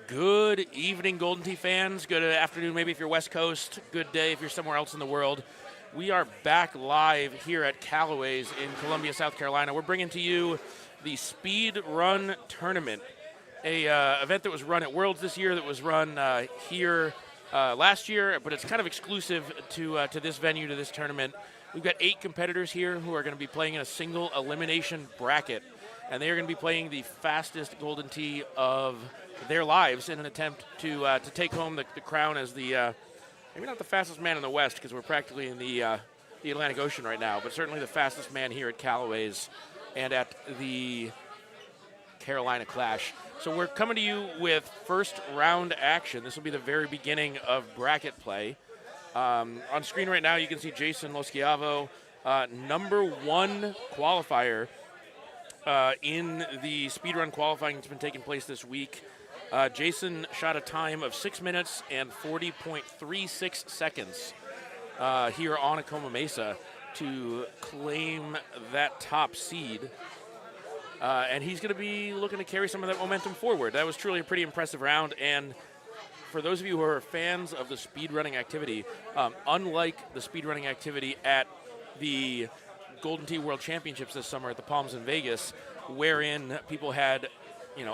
Good evening, Golden Tee fans. Good afternoon, maybe if you're West Coast. Good day if you're somewhere else in the world. We are back live here at Callaway's in Columbia, South Carolina. We're bringing to you the Speedrun Tournament, a event that was run at Worlds this year, that was run here last year, but it's kind of exclusive to this venue, to this tournament. We've got 8 competitors here who are going to be playing in a single elimination bracket, and they are going to be playing the fastest Golden Tee of their lives in an attempt to take home the crown as the maybe not the fastest man in the West, because we're practically in the Atlantic Ocean right now, but certainly the fastest man here at Callaway's and at the Carolina Clash. So we're coming to you with first round action. This will be the very beginning of bracket play. On screen right now, you can see Jason Loschiavo, number 1 qualifier in the speedrun qualifying that's been taking place this week. Jason shot a time of 6 minutes and 40.36 seconds here on Acoma Mesa to claim that top seed. And he's going to be looking to carry some of that momentum forward. That was truly a pretty impressive round. And for those of you who are fans of the speedrunning activity, unlike the speedrunning activity at the Golden Tee World Championships this summer at the Palms in Vegas, wherein people had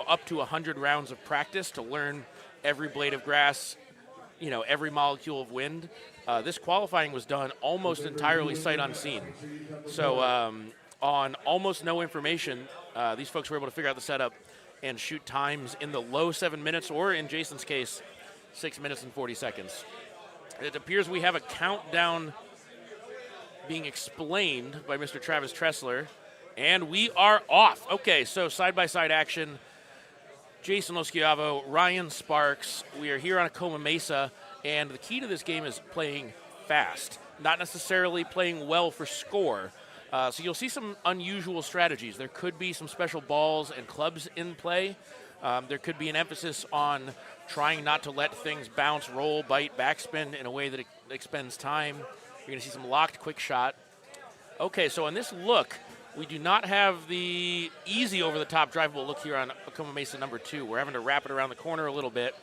up to 100 rounds of practice to learn every blade of grass, every molecule of wind. This qualifying was done almost entirely sight unseen. So on almost no information, these folks were able to figure out the setup and shoot times in the low 7 minutes, or in Jason's case, 6 minutes and 40 seconds. It appears we have a countdown being explained by Mr. Travis Tressler, and we are off. Okay, so side-by-side action. Jason Loschiavo, Ryan Sparks. We are here on Acoma Mesa, and the key to this game is playing fast, not necessarily playing well for score. So you'll see some unusual strategies. There could be some special balls and clubs in play. There could be an emphasis on trying not to let things bounce, roll, bite, backspin in a way that expends time. You're going to see some locked quick shot. Okay, so on this look, we do not have the easy over-the-top drivable look here on Acoma Mesa number 2. We're having to wrap it around the corner a little bit.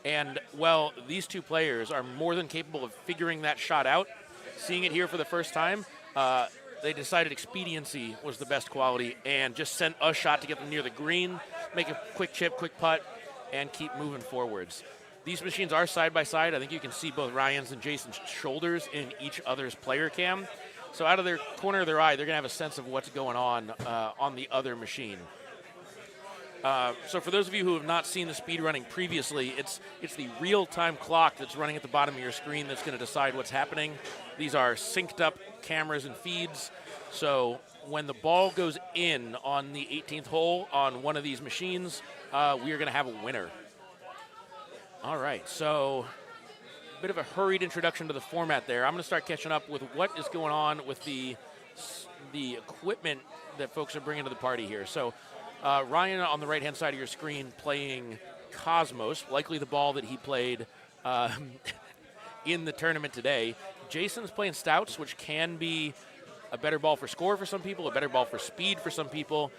And, well, these two players are more than capable of figuring that shot out. Seeing it here for the first time, they decided expediency was the best quality and just sent a shot to get them near the green, make a quick chip, quick putt, and keep moving forwards. These machines are side-by-side. I think you can see both Ryan's and Jason's shoulders in each other's player cam. So out of their corner of their eye, they're going to have a sense of what's going on the other machine. So for those of you who have not seen the speedrunning previously, it's the real-time clock that's running at the bottom of your screen that's going to decide what's happening. These are synced up cameras and feeds. So when the ball goes in on the 18th hole on one of these machines, we are going to have a winner. All right, so a bit of a hurried introduction to the format there. I'm going to start catching up with what is going on with the equipment that folks are bringing to the party here. So Ryan on the right-hand side of your screen playing Cosmos, likely the ball that he played in the tournament today. Jason's playing Stouts, which can be a better ball for score for some people, a better ball for speed for some people.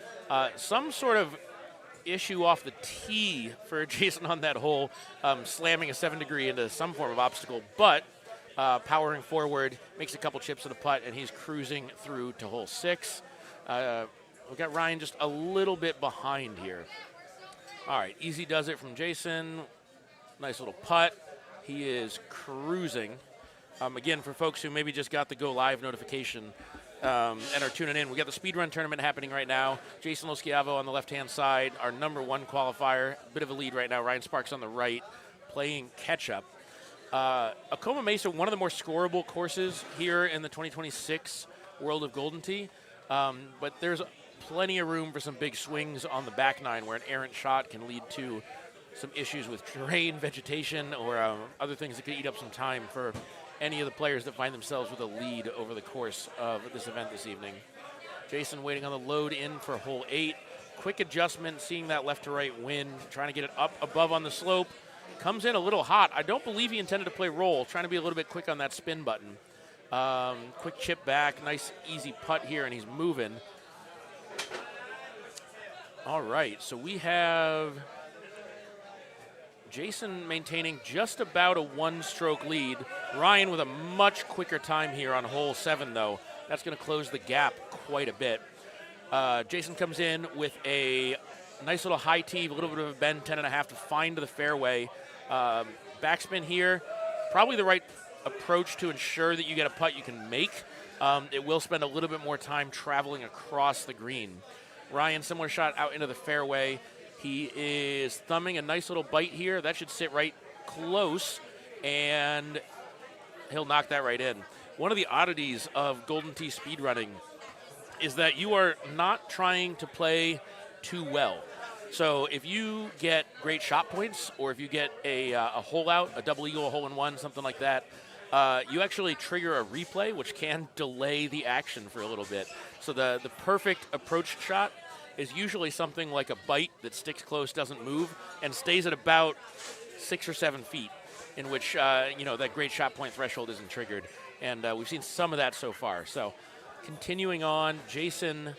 Some sort of issue off the tee for Jason on that hole, slamming a 7-degree into some form of obstacle, but powering forward, makes a couple chips of the putt, and he's cruising through to hole 6. We've got Ryan just a little bit behind here. All right, easy does it from Jason. Nice little putt. He is cruising. Again, for folks who maybe just got the Go Live notification and are tuning in, we got the Speedrun tournament happening right now. Jason Loschiavo on the left-hand side, our number 1 qualifier. Bit of a lead right now. Ryan Sparks on the right, playing catch-up. Acoma Mesa, one of the more scoreable courses here in the 2026 World of Golden Tee. But there's plenty of room for some big swings on the back nine where an errant shot can lead to some issues with terrain, vegetation, or other things that could eat up some time for any of the players that find themselves with a lead over the course of this event this evening. Jason waiting on the load in for hole 8. Quick adjustment, seeing that left to right wind, trying to get it up above on the slope. Comes in a little hot. I don't believe he intended to play roll, trying to be a little bit quick on that spin button. Quick chip back, nice easy putt here, and he's moving. All right, so we have Jason maintaining just about a one-stroke lead. Ryan with a much quicker time here on hole 7, though. That's going to close the gap quite a bit. Jason comes in with a nice little high tee, a little bit of a bend, 10.5 to find the fairway. Backspin here, probably the right approach to ensure that you get a putt you can make. It will spend a little bit more time traveling across the green. Ryan, similar shot out into the fairway. He is thumbing a nice little bite here. That should sit right close, and he'll knock that right in. One of the oddities of Golden Tee speedrunning is that you are not trying to play too well. So if you get great shot points, or if you get a hole out, a double eagle, a hole in one, something like that, you actually trigger a replay, which can delay the action for a little bit. So the perfect approach shot is usually something like a bite that sticks close, doesn't move, and stays at about 6 or 7 feet, in which that great shot point threshold isn't triggered. And we've seen some of that so far. So continuing on, Jason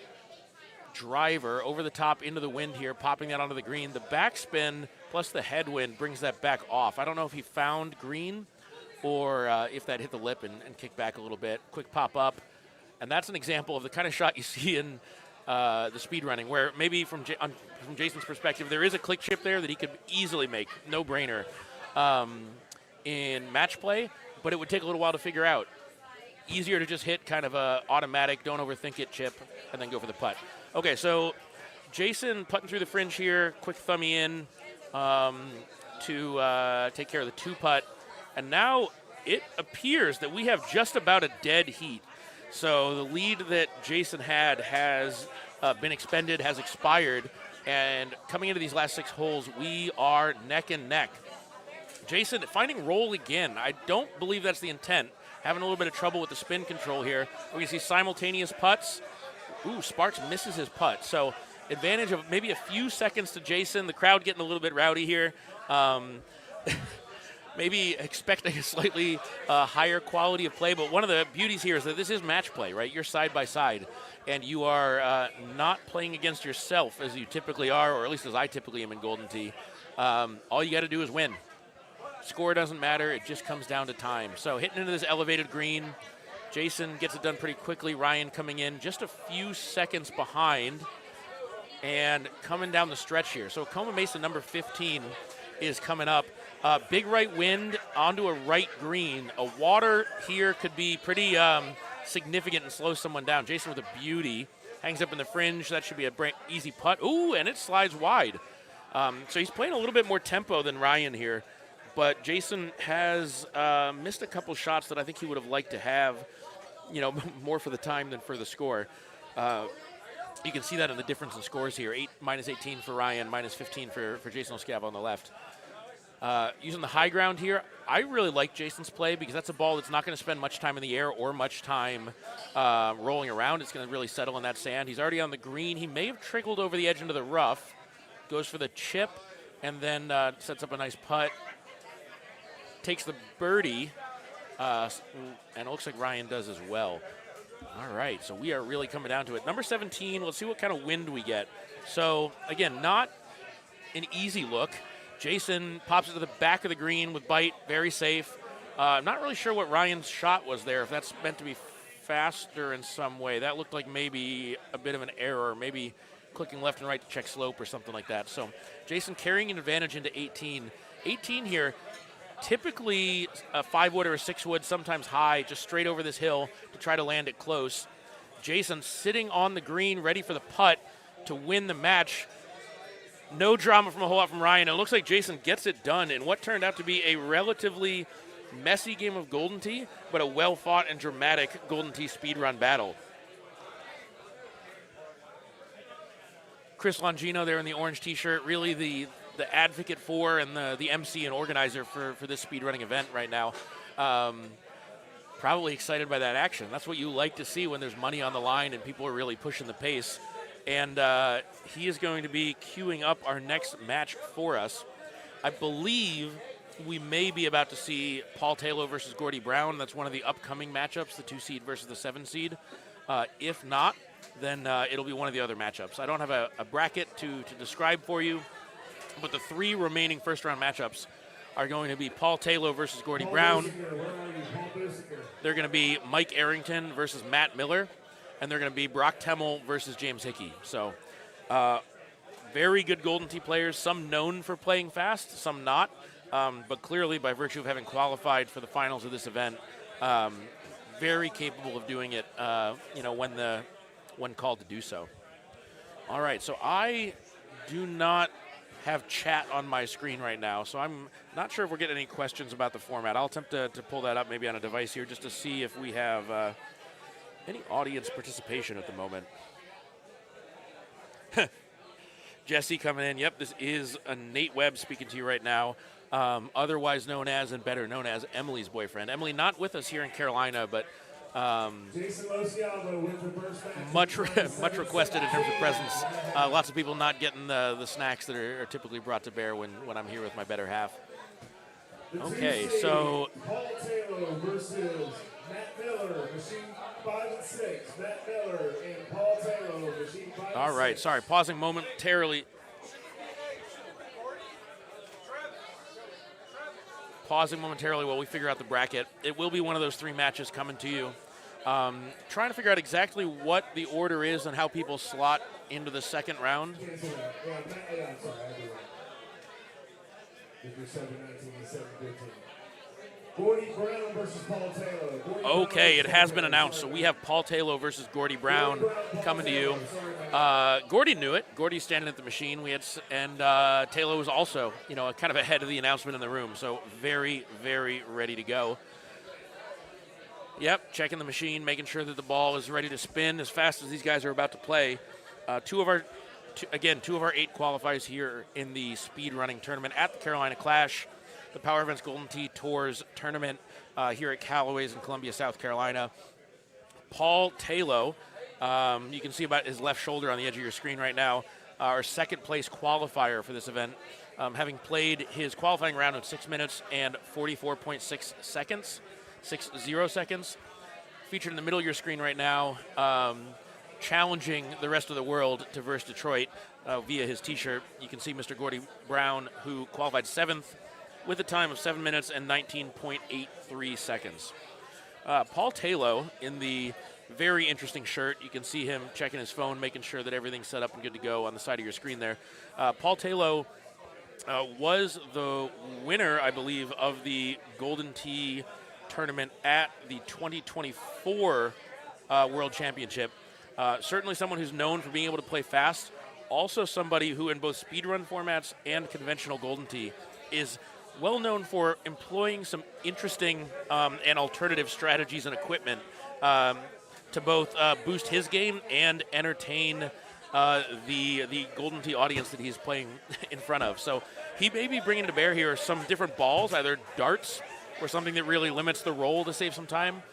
driver over the top into the wind here, popping that onto the green. The backspin plus the headwind brings that back off. I don't know if he found green or if that hit the lip and kicked back a little bit. Quick pop up. And that's an example of the kind of shot you see in the speed running, where maybe from Jason's perspective, there is a click chip there that he could easily make, no brainer, in match play, but it would take a little while to figure out. Easier to just hit kind of a automatic, don't overthink it chip, and then go for the putt. Okay, so Jason putting through the fringe here, quick thummy in to take care of the 2-putt, and now it appears that we have just about a dead heat. So the lead that Jason had has been expended, has expired, and coming into these last 6 holes, we are neck and neck. Jason finding roll again. I don't believe that's the intent. Having a little bit of trouble with the spin control here. We can see simultaneous putts. Ooh, Sparks misses his putt. So advantage of maybe a few seconds to Jason. The crowd getting a little bit rowdy here. Maybe expecting a slightly higher quality of play, but one of the beauties here is that this is match play, right? You're side by side, and you are not playing against yourself as you typically are, or at least as I typically am in Golden Tee. All you got to do is win. Score doesn't matter. It just comes down to time. So hitting into this elevated green, Jason gets it done pretty quickly. Ryan coming in just a few seconds behind and coming down the stretch here. So Coma Mesa number 15 is coming up. Big right wind onto a right green. A water here could be pretty significant and slow someone down. Jason with a beauty. Hangs up in the fringe. That should be a easy putt. Ooh, and it slides wide. So he's playing a little bit more tempo than Ryan here. But Jason has missed a couple shots that I think he would have liked to have, more for the time than for the score. You can see that in the difference in scores here. -18 for Ryan, -15 for Jason Oscava on the left. Using the high ground here, I really like Jason's play because that's a ball that's not going to spend much time in the air or much time rolling around. It's going to really settle in that sand. He's already on the green. He may have trickled over the edge into the rough. Goes for the chip and then sets up a nice putt. Takes the birdie, and it looks like Ryan does as well. All right, so we are really coming down to it. Number 17, let's see what kind of wind we get. So, again, not an easy look. Jason pops it to the back of the green with bite, very safe. I'm not really sure what Ryan's shot was there, if that's meant to be faster in some way. That looked like maybe a bit of an error, maybe clicking left and right to check slope or something like that. So Jason carrying an advantage into 18. 18 here, typically a 5-wood or a 6-wood, sometimes high, just straight over this hill to try to land it close. Jason sitting on the green, ready for the putt to win the match. No drama from a hole out from Ryan. It looks like Jason gets it done in what turned out to be a relatively messy game of Golden Tee, but a well-fought and dramatic Golden Tee speedrun battle. Chris Longino there in the orange T-shirt, really the advocate for and the MC and organizer for this speedrunning event right now. Probably excited by that action. That's what you like to see when there's money on the line and people are really pushing the pace. And he is going to be queuing up our next match for us. I believe we may be about to see Paul Taylor versus Gordy Brown. That's one of the upcoming matchups, the 2 seed versus the 7 seed. If not, then it'll be one of the other matchups. I don't have a bracket to describe for you, But the 3 remaining first-round matchups are going to be Paul Taylor versus Gordy Brown. They're going to be Mike Arrington versus Matt Miller. And they're going to be Brock Temmel versus James Hickey. So very good Golden Tee players, some known for playing fast, some not. But clearly, by virtue of having qualified for the finals of this event, very capable of doing it, when called to do so. All right, so I do not have chat on my screen right now, so I'm not sure if we're getting any questions about the format. I'll attempt to pull that up maybe on a device here just to see if we have any audience participation at the moment. Jesse coming in. Yep, this is Nate Webb speaking to you right now, otherwise known as and better known as Emily's boyfriend. Emily not with us here in Carolina, but much requested in terms of presence. Lots of people not getting the snacks that are typically brought to bear when I'm here with my better half. Okay, so Paul Taylor versus Matt Miller, machine 5 and 6. Matt Miller and Paul Taylor, machine 5 and 6. All right, sorry, pausing momentarily. Pausing momentarily while we figure out the bracket. It will be one of those 3 matches coming to you. Trying to figure out exactly what the order is and how people slot into the second round. I'm sorry, I do it. 7-19 and 7-15. Gordy Brown versus Paul Taylor. Okay, it has been announced. So we have Paul Taylor versus Gordy Brown coming to you. Gordy knew it. Gordy's standing at the machine. And Taylor was also, kind of ahead of the announcement in the room. So very, very ready to go. Yep, checking the machine, making sure that the ball is ready to spin as fast as these guys are about to play. Two of our 8 qualifiers here in the speed running tournament at the Carolina Clash, the Power Events Golden Tee Tours tournament here at Callaway's in Columbia, South Carolina. Paul Taylor, you can see about his left shoulder on the edge of your screen right now, our second place qualifier for this event, having played his qualifying round in 6 minutes and 44.6 seconds. 60 seconds. Featured in the middle of your screen right now, challenging the rest of the world to verse Detroit via his T-shirt. You can see Mr. Gordy Brown, who qualified 7th with a time of 7 minutes and 19.83 seconds. Paul Taylor in the very interesting shirt. You can see him checking his phone, making sure that everything's set up and good to go on the side of your screen there. Paul Taylor was the winner, I believe, of the Golden Tee tournament at the 2024 World Championship. Certainly someone who's known for being able to play fast. Also somebody who in both speedrun formats and conventional Golden Tee is well known for employing some interesting and alternative strategies and equipment to both boost his game and entertain the Golden Tee audience that he's playing in front of. So he may be bringing to bear here some different balls, either darts or something that really limits the roll to save some time.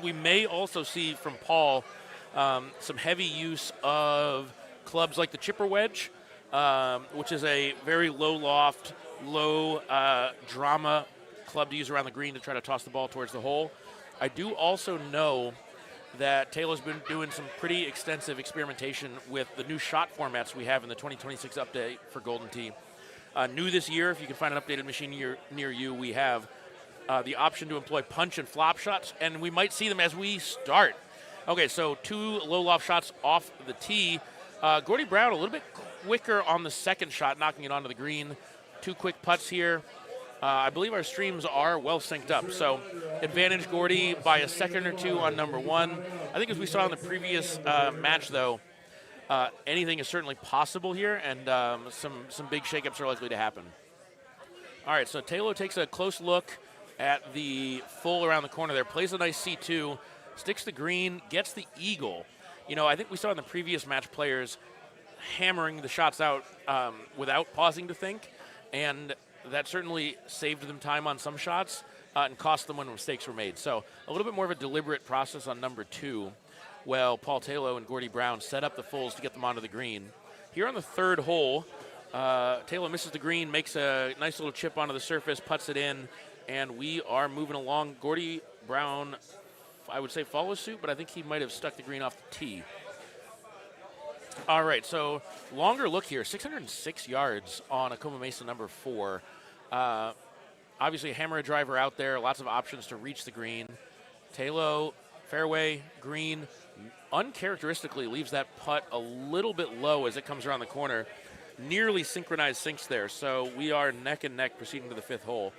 We may also see from Paul some heavy use of clubs like the chipper wedge, which is a very low loft, low drama club to use around the green to try to toss the ball towards the hole. I do also know that Taylor's been doing some pretty extensive experimentation with the new shot formats we have in the 2026 update for Golden Tee. New this year, if you can find an updated machine near you, we have the option to employ punch and flop shots, and we might see them as we start. Okay, so 2 low loft shots off the tee. Gordy Brown a little bit quicker on the second shot, knocking it onto the green. 2 quick putts here. I believe our streams are well synced up, so advantage Gordy by a second or 2 on number 1. I think as we saw in the previous match, though, anything is certainly possible here, and some big shakeups are likely to happen. All right, so Taylor takes a close look at the full around the corner there, plays a nice C2, sticks the green, gets the eagle. I think we saw in the previous match players hammering the shots out without pausing to think, and that certainly saved them time on some shots and cost them when mistakes were made. So a little bit more of a deliberate process on number 2. Well, Paul Taylor and Gordy Brown set up the fulls to get them onto the green. Here on the 3rd hole, Taylor misses the green, makes a nice little chip onto the surface, puts it in, and we are moving along. Gordy Brown, I would say follows suit, but I think he might have stuck the green off the tee. All right, so longer look here, 606 yards on Acoma Mesa number 4. Obviously, a hammer driver out there, lots of options to reach the green. Talo, fairway, green, uncharacteristically leaves that putt a little bit low as it comes around the corner. Nearly synchronized sinks there, so we are neck and neck proceeding to the 5th hole.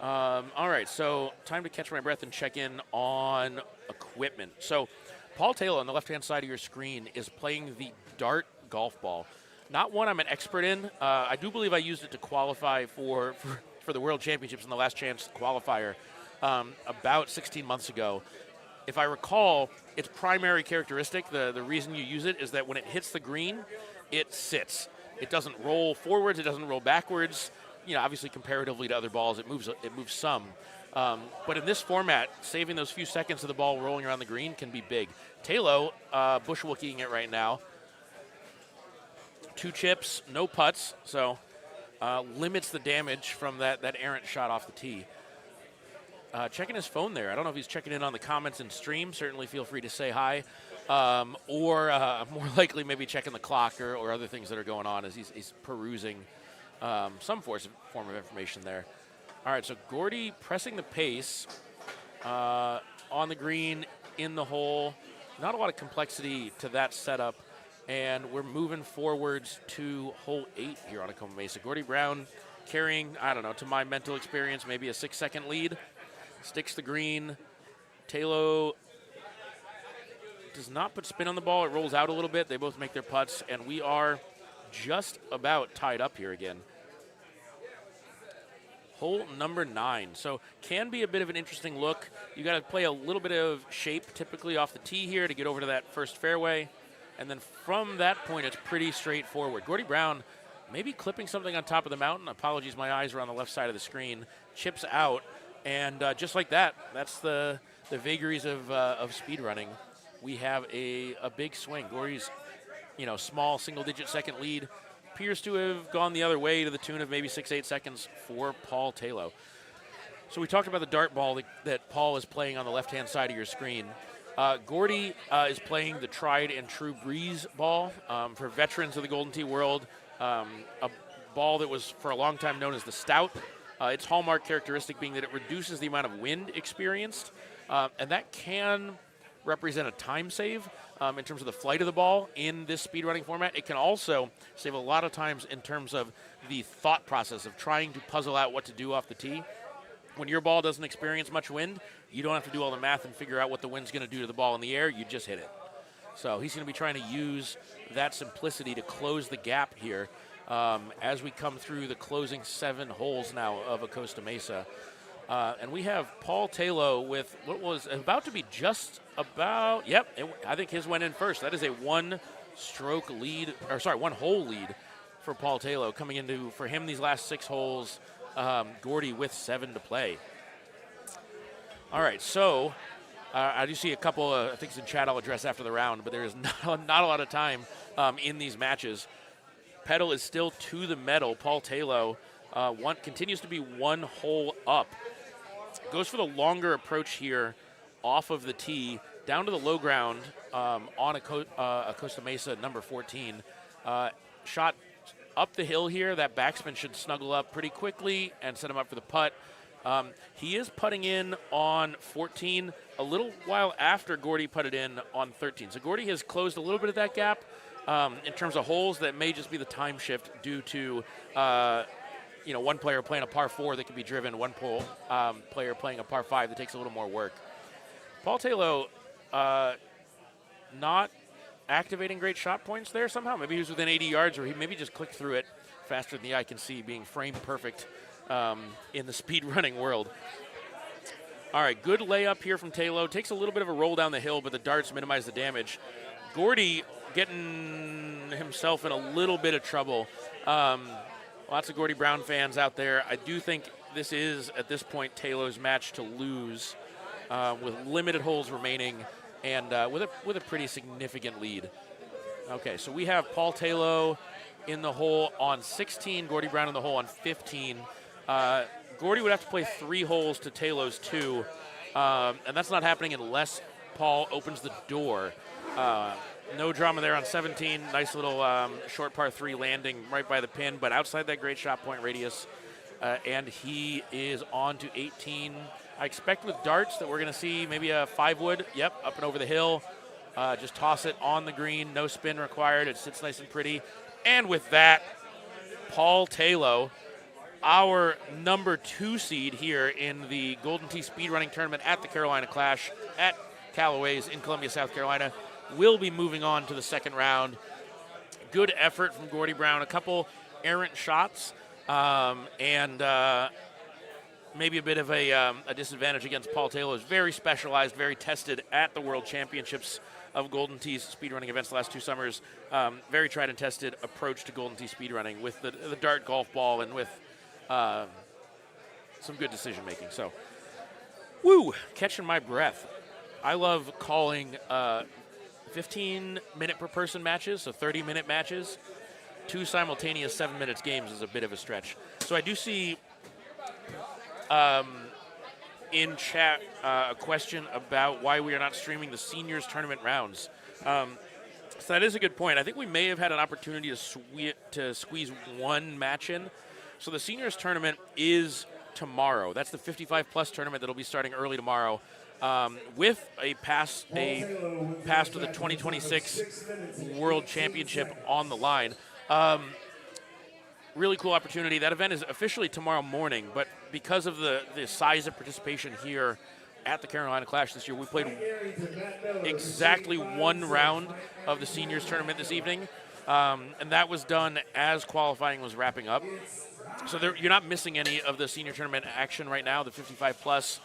All right, so time to catch my breath and check in on equipment. So Paul Taylor on the left-hand side of your screen is playing the Dart golf ball. Not one I'm an expert in. I do believe I used it to qualify for the World Championships in the Last Chance qualifier about 16 months ago. If I recall, its primary characteristic, the reason you use it is that when it hits the green, it sits. It doesn't roll forwards. It doesn't roll backwards. You know, obviously comparatively to other balls, it moves some. But in this format, saving those few seconds of the ball rolling around the green can be big. Talo, bushwalking it right now. 2 chips, no putts, so limits the damage from that errant shot off the tee. Checking his phone there. I don't know if he's checking in on the comments and stream. Certainly feel free to say hi. Or more likely maybe checking the clock or other things that are going on as he's perusing some form of information there. All right, so Gordy pressing the pace on the green, in the hole. Not a lot of complexity to that setup. And we're moving forwards to hole 8 here on Acoma Mesa. Gordy Brown carrying, I don't know, to my mental experience, maybe a 6-second lead. Sticks the green. Talo does not put spin on the ball. It rolls out a little bit. They both make their putts, and we are just about tied up here again. Hole number 9. So can be a bit of an interesting look. You got to play a little bit of shape typically off the tee here to get over to that first fairway. And then from that point, it's pretty straightforward. Gordy Brown maybe clipping something on top of the mountain. Apologies, my eyes are on the left side of the screen. Chips out, and just like that, that's the vagaries of speed running. We have a big swing. Gordy's, small single-digit second lead appears to have gone the other way to the tune of maybe 6-8 seconds for Paul Talo. So we talked about the dart ball that Paul is playing on the left-hand side of your screen. Gordy is playing the tried and true Breeze ball for veterans of the Golden Tee world, a ball that was for a long time known as the Stout. Its hallmark characteristic being that it reduces the amount of wind experienced, and that can represent a time save in terms of the flight of the ball in this speedrunning format. It can also save a lot of times in terms of the thought process of trying to puzzle out what to do off the tee. When your ball doesn't experience much wind, you don't have to do all the math and figure out what the wind's going to do to the ball in the air. You just hit it. So he's going to be trying to use that simplicity to close the gap here as we come through the closing 7 holes now of Acoma Mesa. And we have Paul Talo with what was about to be just about, I think his went in first. That is a one-hole lead for Paul Talo coming into, for him, these last 6 holes. Gordy with 7 to play. All right, so I do see a couple of things in chat I'll address after the round, but there is not a lot of time in these matches. Pedal is still to the metal. Paul Talo continues to be 1 hole up. Goes for the longer approach here off of the tee, down to the low ground on Acoma Mesa number 14. Shot up the hill here. That backspin should snuggle up pretty quickly and set him up for the putt. He is putting in on 14 a little while after Gordy putted in on 13. So Gordy has closed a little bit of that gap in terms of holes. That may just be the time shift due to one player playing a par 4 that can be driven, one player playing a par 5 that takes a little more work. Paul Talo not activating great shot points there somehow. Maybe he was within 80 yards, or he maybe just clicked through it faster than the eye can see, being frame perfect in the speed running world. All right, good layup here from Talo. Takes a little bit of a roll down the hill, but the darts minimize the damage. Gordy getting himself in a little bit of trouble. Lots of Gordy Brown fans out there. I do think this is, at this point, Talo's match to lose with limited holes remaining and with a pretty significant lead. Okay, so we have Paul Talo in the hole on 16, Gordy Brown in the hole on 15. Gordy would have to play 3 holes to Talo's 2, and that's not happening unless Paul opens the door. no drama there on 17. Nice little short par 3 landing right by the pin, but outside that great shot point radius. And he is on to 18. I expect with darts that we're going to see maybe a 5-wood. Yep, up and over the hill. Just toss it on the green. No spin required. It sits nice and pretty. And with that, Paul Taylor, our number 2 seed here in the Golden Tee Speedrunning Tournament at the Carolina Clash at Callaway's in Columbia, South Carolina, will be moving on to the second round. Good effort from Gordy Brown. A couple errant shots and maybe a bit of a disadvantage against Paul Taylor. Is very specialized, very tested at the World Championships of Golden Tee's speedrunning events the last 2 summers. Very tried and tested approach to Golden Tee speedrunning with the dart golf ball and with some good decision making. So, woo, catching my breath. I love calling 15-minute per person matches, so 30-minute matches. 2 simultaneous 7 minutes games is a bit of a stretch. So I do see in chat a question about why we are not streaming the seniors tournament rounds. So that is a good point. I think we may have had an opportunity to squeeze one match in. So the seniors tournament is tomorrow. That's the 55-plus tournament that will be starting early tomorrow. With a pass to the 2026 World Championship on the line. Really cool opportunity. That event is officially tomorrow morning, but because of the size of participation here at the Carolina Clash this year, we played exactly 1 round of the seniors tournament this evening, and that was done as qualifying was wrapping up. So you're not missing any of the senior tournament action right now, the 55-plus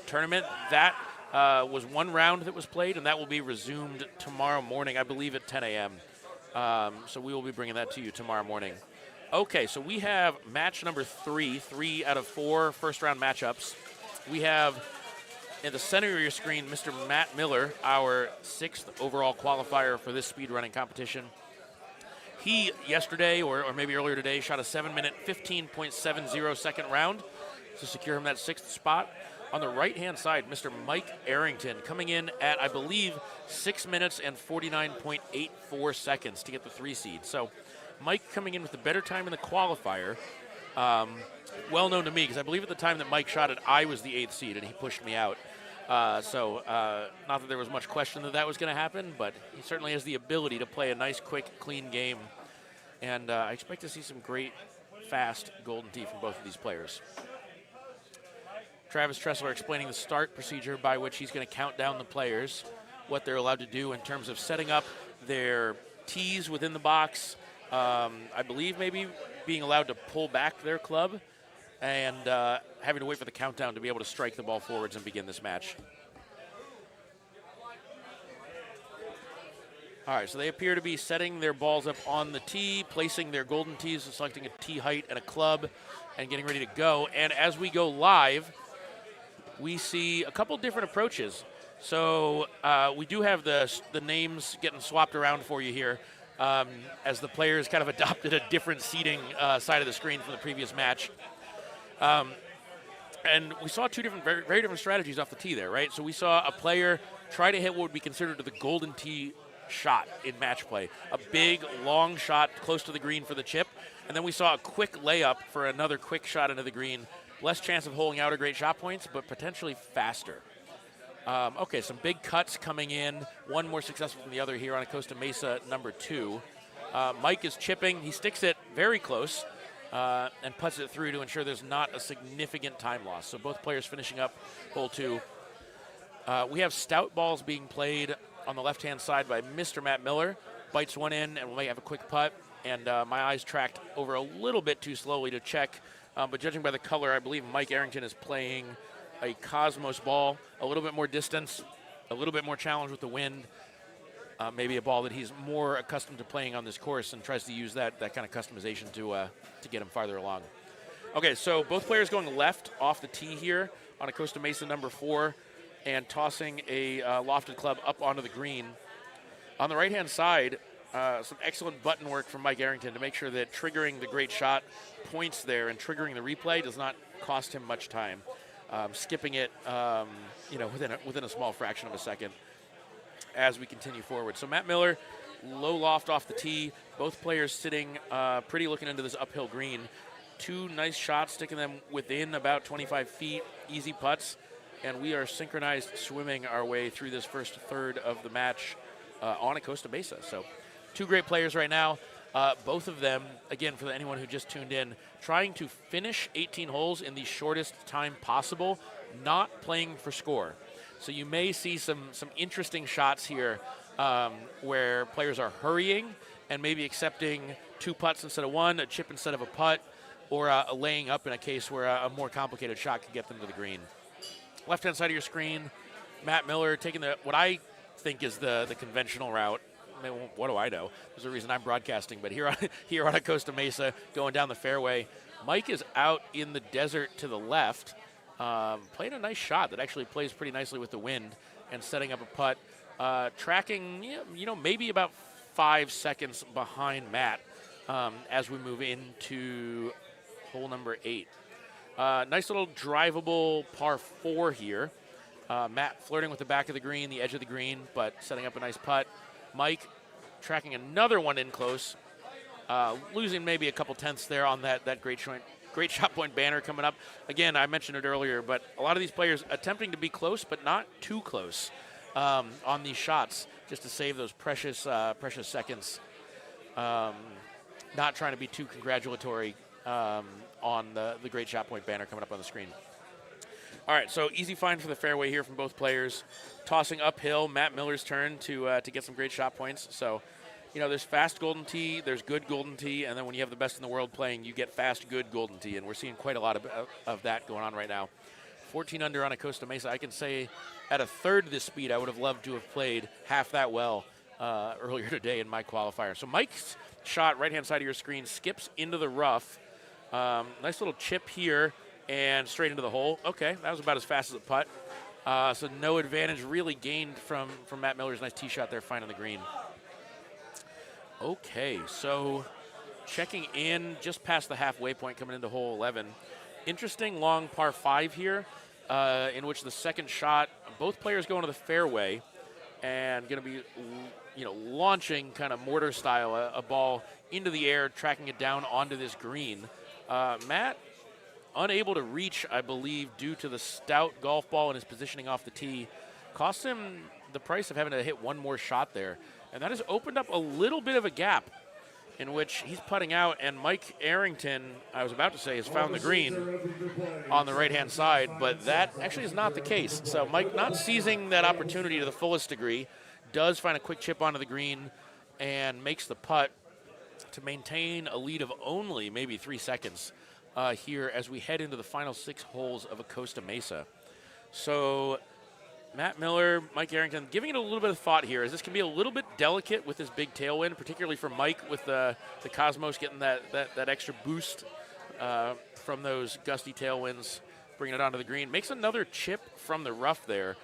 tournament. That was 1 round that was played, and that will be resumed tomorrow morning, I believe at 10 a.m. So we will be bringing that to you tomorrow morning. Okay, so we have match number 3 out of 4 first-round matchups. We have in the center of your screen Mr. Matt Miller, our 6th overall qualifier for this speedrunning competition. He, yesterday, or maybe earlier today, shot a 7-minute, 15.70 second round to secure him that 6th spot. On the right-hand side, Mr. Mike Arrington coming in at, I believe, 6 minutes and 49.84 seconds to get the 3 seed. So Mike coming in with the better time in the qualifier. Well known to me, because I believe at the time that Mike shot it, I was the 8th seed, and he pushed me out. So not that there was much question that was going to happen, but he certainly has the ability to play a nice, quick, clean game. And I expect to see some great, fast Golden Tee from both of these players. Travis Tressler explaining the start procedure by which he's going to count down the players, what they're allowed to do in terms of setting up their tees within the box. I believe maybe being allowed to pull back their club and having to wait for the countdown to be able to strike the ball forwards and begin this match. All right, so they appear to be setting their balls up on the tee, placing their golden tees, selecting a tee height and a club, and getting ready to go. And as we go live, we see a couple different approaches. So we do have the names getting swapped around for you here as the players kind of adopted a different seating side of the screen from the previous match. And we saw 2 different, very, very different strategies off the tee there, right? So we saw a player try to hit what would be considered the golden tee shot in match play. A big, long shot close to the green for the chip. And then we saw a quick layup for another quick shot into the green. Less chance of holding out or great shot points, but potentially faster. Okay, some big cuts coming in. One more successful than the other here on a Costa Mesa number 2. Mike is chipping. He sticks it very close and puts it through to ensure there's not a significant time loss. So both players finishing up hole 2. We have stout balls being played on the left-hand side by Mr. Matt Miller. Bites one in and we might have a quick putt. And my eyes tracked over a little bit too slowly to check. But judging by the color, I believe Mike Arrington is playing a Cosmos ball, a little bit more distance, a little bit more challenge with the wind, maybe a ball that he's more accustomed to playing on this course and tries to use that kind of customization to get him farther along. Okay, so both players going left off the tee here on a Costa Mesa number 4 and tossing a lofted club up onto the green. On the right-hand side, some excellent button work from Mike Arrington to make sure that triggering the great shot points there and triggering the replay does not cost him much time. Skipping it, within a small fraction of a second. as we continue forward. So Matt Miller, low loft off the tee. Both players sitting pretty looking into this uphill green. 2 nice shots, sticking them within about 25 feet, easy putts. And we are synchronized swimming our way through this first third of the match on a Costa Mesa. So 2 great players right now. Both of them, again, for anyone who just tuned in, trying to finish 18 holes in the shortest time possible, not playing for score. So you may see some interesting shots here where players are hurrying and maybe accepting 2 putts instead of 1, a chip instead of a putt, or a laying up in a case where a more complicated shot could get them to the green. Left-hand side of your screen, Matt Miller taking what I think is the conventional route. I mean, what do I know? There's a reason I'm broadcasting, but here on a Costa Mesa, going down the fairway, Mike is out in the desert to the left, playing a nice shot that actually plays pretty nicely with the wind and setting up a putt, tracking, maybe about 5 seconds behind Matt as we move into hole number 8. Nice little drivable par 4 here. Matt flirting with the back of the green, the edge of the green, but setting up a nice putt. Mike tracking another one in close, losing maybe a couple tenths there on that great shot point banner coming up. Again, I mentioned it earlier, but a lot of these players attempting to be close, but not too close on these shots, just to save those precious seconds. Not trying to be too congratulatory on the great shot point banner coming up on the screen. All right, so easy find for the fairway here from both players. Tossing uphill, Matt Miller's turn to get some great shot points. So, there's fast golden tee, there's good golden tee, and then when you have the best in the world playing, you get fast, good golden tee, and we're seeing quite a lot of that going on right now. 14 under on a Costa Mesa. I can say at a third this speed, I would have loved to have played half that well earlier today in my qualifier. So Mike's shot, right-hand side of your screen, skips into the rough. Nice little chip here and straight into the hole. Okay, that was about as fast as a putt. So no advantage really gained from Matt Miller's nice tee shot there, finding the green. Okay, so checking in just past the halfway point coming into hole 11. Interesting long par 5 here in which the second shot, both players going to the fairway and going to be, launching kind of mortar style, a ball into the air, tracking it down onto this green. Matt unable to reach, I believe, due to the stout golf ball and his positioning off the tee. Cost him the price of having to hit one more shot there. And that has opened up a little bit of a gap in which he's putting out, and Mike Arrington, I was about to say, has found the green on the right-hand side, but that actually is not the case. So Mike not seizing that opportunity to the fullest degree, does find a quick chip onto the green and makes the putt to maintain a lead of only maybe 3 seconds here as we head into the final 6 holes of a Costa Mesa. So Matt Miller, Mike Arrington, giving it a little bit of thought here, as this can be a little bit delicate with this big tailwind, particularly for Mike with the Cosmos getting that extra boost from those gusty tailwinds, bringing it onto the green. Makes another chip from the rough there.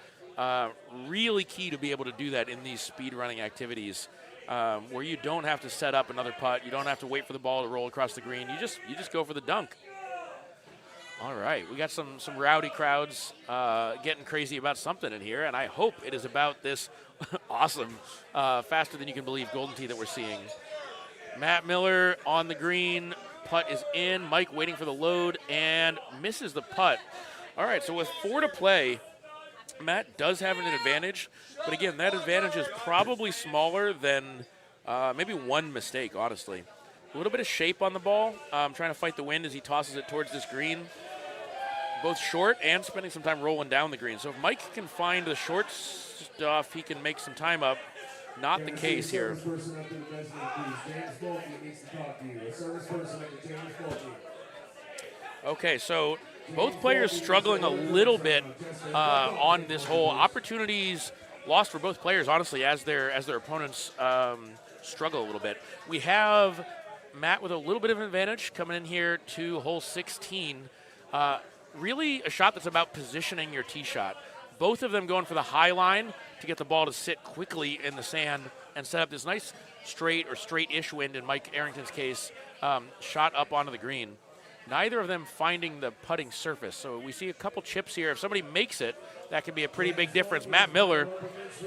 Really key to be able to do that in these speed running activities, where you don't have to set up another putt. You don't have to wait for the ball to roll across the green. You just go for the dunk. All right, we got some rowdy crowds getting crazy about something in here, and I hope it is about this awesome, faster than you can believe golden tee that we're seeing. Matt Miller on the green, putt is in. Mike waiting for the load and misses the putt. All right, so with 4 to play, Matt does have an advantage, but again, that advantage is probably smaller than maybe one mistake, honestly. A little bit of shape on the ball, trying to fight the wind as he tosses it towards this green. Both short and spending some time rolling down the green. So if Mike can find the short stuff, he can make some time up. Not the case here. Okay, so both players struggling a little bit on this hole. Opportunities lost for both players, honestly, as their opponents struggle a little bit. We have Matt with a little bit of an advantage coming in here to hole 16. Really a shot that's about positioning your tee shot. Both of them going for the high line to get the ball to sit quickly in the sand and set up this nice straight or straight-ish wind, in Mike Arrington's case, shot up onto the green. Neither of them finding the putting surface. So we see a couple chips here. If somebody makes it, that could be a pretty big difference. Matt Miller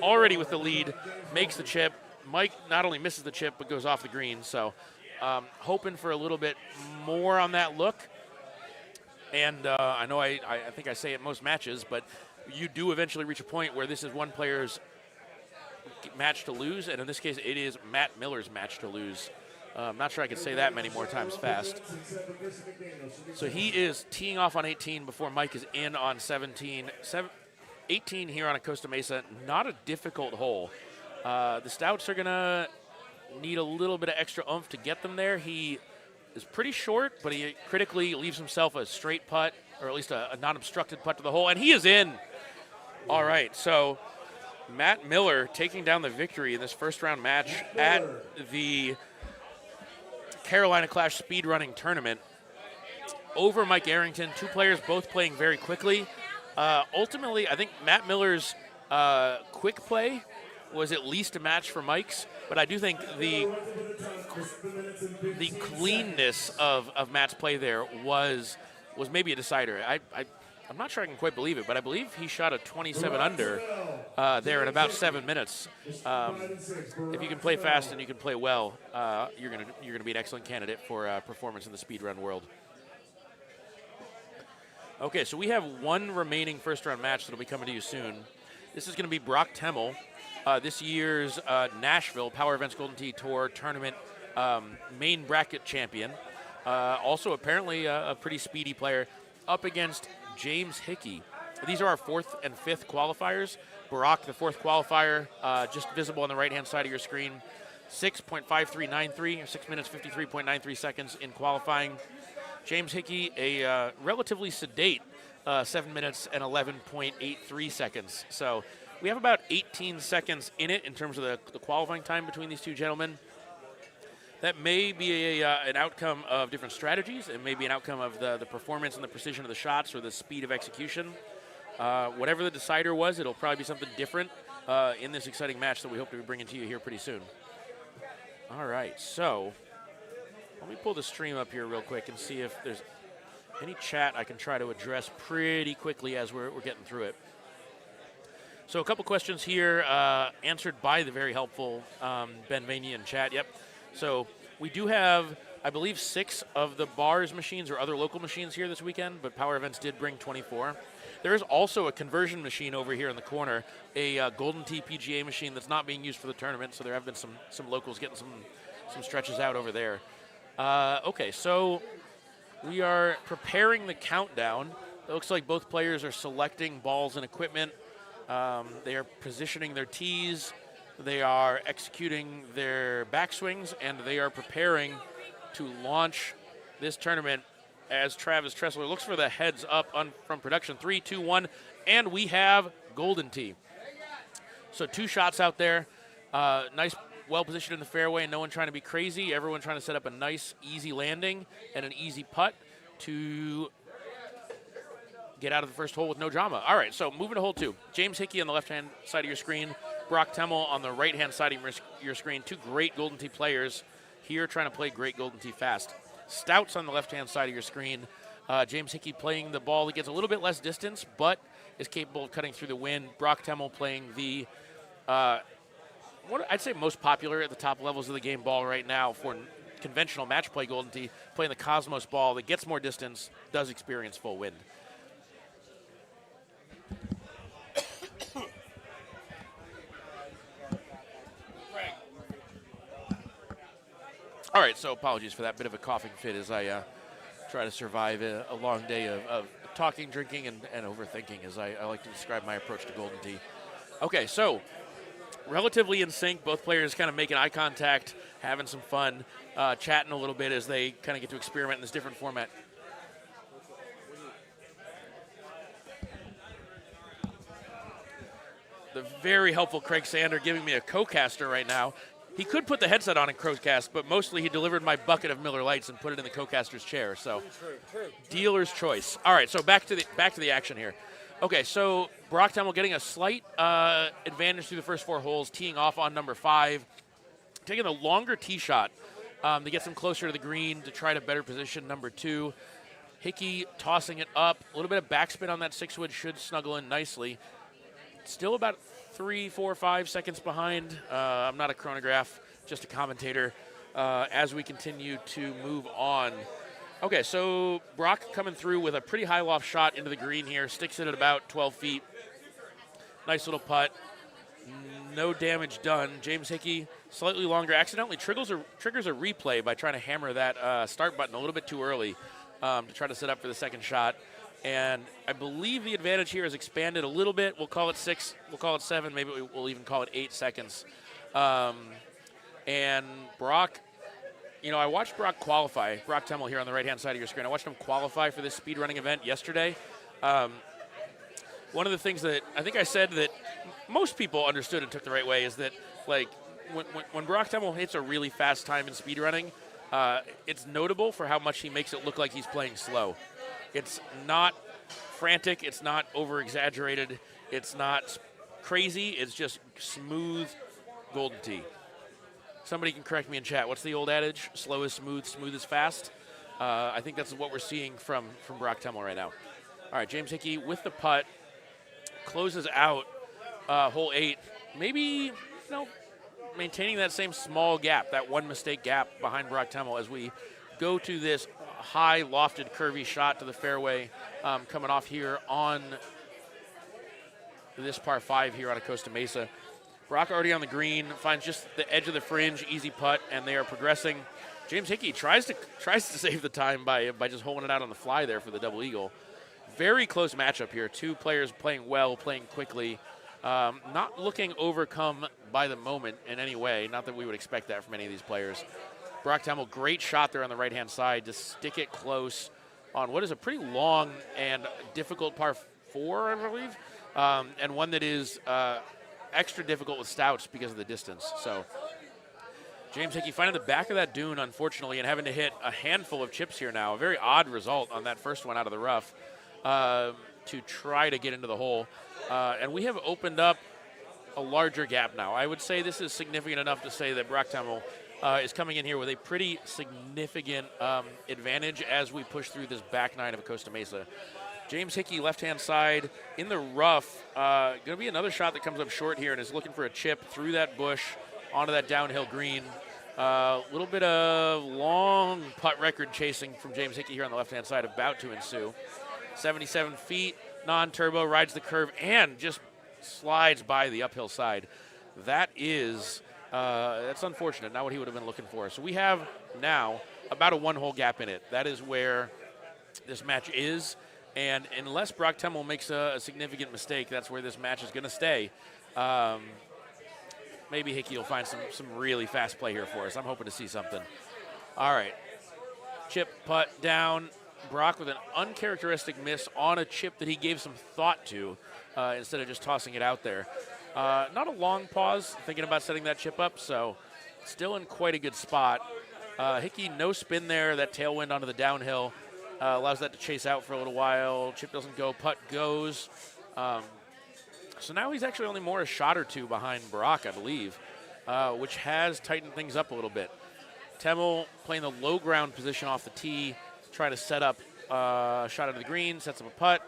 already with the lead, makes the chip. Mike not only misses the chip, but goes off the green. So hoping for a little bit more on that look. And I know I think I say it most matches, but you do eventually reach a point where this is one player's match to lose, and in this case, it is Matt Miller's match to lose. I'm not sure I could say that many more times fast. So he is teeing off on 18 before Mike is in on 17. 18 here on a Costa Mesa, not a difficult hole. The Stouts are going to need a little bit of extra oomph to get them there. He is pretty short, but he critically leaves himself a straight putt, or at least a non-obstructed putt to the hole, and he is in. All right, so Matt Miller taking down the victory in this first-round match at the Carolina Clash speedrunning tournament over Mike Arrington. Two players both playing very quickly. Ultimately, I think Matt Miller's quick play was at least a match for Mike's, but I do think the cleanness of Matt's play there was maybe a decider. I'm not sure I can quite believe it, but I believe he shot a 27 under there in about 7 minutes. If you can play fast and you can play well, you're gonna be an excellent candidate for performance in the speedrun world. Okay, so we have one remaining first-round match that'll be coming to you soon. This is going to be Brock Temmel, this year's Nashville Power Events Golden Tee Tour Tournament main bracket champion. Also, apparently, a pretty speedy player, up against James Hickey. These are our fourth and fifth qualifiers. Brock, the fourth qualifier, just visible on the right-hand side of your screen, 6.5393, or 6 minutes 53.93 seconds in qualifying. James Hickey, a relatively sedate 7 minutes and 11.83 seconds. So we have about 18 seconds in it in terms of the qualifying time between these two gentlemen. That may be an outcome of different strategies. It may be an outcome of the performance and the precision of the shots or the speed of execution. Whatever the decider was, it'll probably be something different in this exciting match that we hope to be bringing to you here pretty soon. All right, so let me pull the stream up here real quick and see if there's any chat I can try to address pretty quickly as we're getting through it. So a couple questions here answered by the very helpful Ben Vaney in chat. Yep. So we do have, I believe, 6 of the bars machines or other local machines here this weekend, but Power Events did bring 24. There is also a conversion machine over here in the corner, a Golden Tee PGA machine that's not being used for the tournament, so there have been some locals getting some stretches out over there. Okay, so we are preparing the countdown. It looks like both players are selecting balls and equipment. They are positioning their tees. They are executing their backswings, and they are preparing to launch this tournament as Travis Tressler looks for the heads up from production. 3, 2, 1, and we have Golden Tee. So 2 shots out there. Nice, well positioned in the fairway, and no one trying to be crazy. Everyone trying to set up a nice, easy landing and an easy putt to get out of the first hole with no drama. All right, so moving to hole 2. James Hickey on the left-hand side of your screen. Brock Temmel on the right-hand side of your screen. 2 great Golden Tee players here trying to play great Golden Tee fast. Stouts on the left-hand side of your screen. James Hickey playing the ball that gets a little bit less distance, but is capable of cutting through the wind. Brock Temmel playing the, what I'd say most popular at the top levels of the game ball right now for conventional match play Golden Tee, playing the Cosmos ball that gets more distance, does experience full wind. All right, so apologies for that bit of a coughing fit as I try to survive a long day of talking, drinking, and overthinking, as I like to describe my approach to Golden Tee. Okay, so relatively in sync, both players kind of making eye contact, having some fun, chatting a little bit as they kind of get to experiment in this different format. The very helpful Craig Sander giving me a co-caster right now. He could put the headset on in Crowcast, but mostly he delivered my bucket of Miller Lights and put it in the co-caster's chair. So, true. Dealer's choice. All right, so back to the action here. Okay, so Brock Temmel getting a slight advantage through the first 4 holes, teeing off on number 5, taking a longer tee shot to get some closer to the green to try to better position number 2. Hickey tossing it up, a little bit of backspin on that 6-wood should snuggle in nicely. Still about 3, 4, 5 seconds behind. I'm not a chronograph, just a commentator. As we continue to move on. Okay, so Brock coming through with a pretty high loft shot into the green here. Sticks it at about 12 feet. Nice little putt. No damage done. James Hickey, slightly longer, accidentally triggers a replay by trying to hammer that start button a little bit too early to try to set up for the second shot. And I believe the advantage here is expanded a little bit. We'll call it 6. We'll call it 7. Maybe we'll even call it 8 seconds. And Brock, I watched Brock qualify. Brock Temmel here on the right-hand side of your screen. I watched him qualify for this speedrunning event yesterday. One of the things that I think I said that most people understood and took the right way is that, like, when Brock Temmel hits a really fast time in speedrunning, it's notable for how much he makes it look like he's playing slow. It's not frantic. It's not over-exaggerated. It's not crazy. It's just smooth golden tee. Somebody can correct me in chat. What's the old adage? Slow is smooth, smooth is fast. I think that's what we're seeing from Brock Temmel right now. All right, James Hickey with the putt closes out hole 8. Maybe, maintaining that same small gap, that one mistake gap behind Brock Temmel as we go to this high lofted curvy shot to the fairway coming off here on this par 5 here on a Costa Mesa. Brock already on the green, finds just the edge of the fringe, easy putt, and they are progressing. James Hickey tries to save the time by just holding it out on the fly there for the double eagle. Very close matchup here. Two players playing well, playing quickly, not looking overcome by the moment in any way. Not that we would expect that from any of these players. Brock Temmel, great shot there on the right-hand side to stick it close on what is a pretty long and difficult par 4, I believe, and one that is extra difficult with stouts because of the distance. So James Hickey finding the back of that dune, unfortunately, and having to hit a handful of chips here now. A very odd result on that first one out of the rough to try to get into the hole. And we have opened up a larger gap now. I would say this is significant enough to say that Brock Temmel is coming in here with a pretty significant advantage as we push through this back 9 of Costa Mesa. James Hickey, left-hand side, in the rough. Going to be another shot that comes up short here and is looking for a chip through that bush onto that downhill green. A little bit of long putt record chasing from James Hickey here on the left-hand side about to ensue. 77 feet, non-turbo, rides the curve, and just slides by the uphill side. That is, that's unfortunate, not what he would have been looking for. So we have now about a one-hole gap in it. That is where this match is. And unless Brock Temmel makes a significant mistake, that's where this match is going to stay. Maybe Hickey will find some really fast play here for us. I'm hoping to see something. All right. Chip, putt, down. Brock with an uncharacteristic miss on a chip that he gave some thought to instead of just tossing it out there. Not a long pause, thinking about setting that chip up, so still in quite a good spot. Hickey, no spin there. That tailwind onto the downhill. Allows that to chase out for a little while. Chip doesn't go, putt goes. So now he's actually only more a shot or two behind Brock, I believe, which has tightened things up a little bit. Temmel playing the low ground position off the tee, trying to set up a shot into the green, sets up a putt.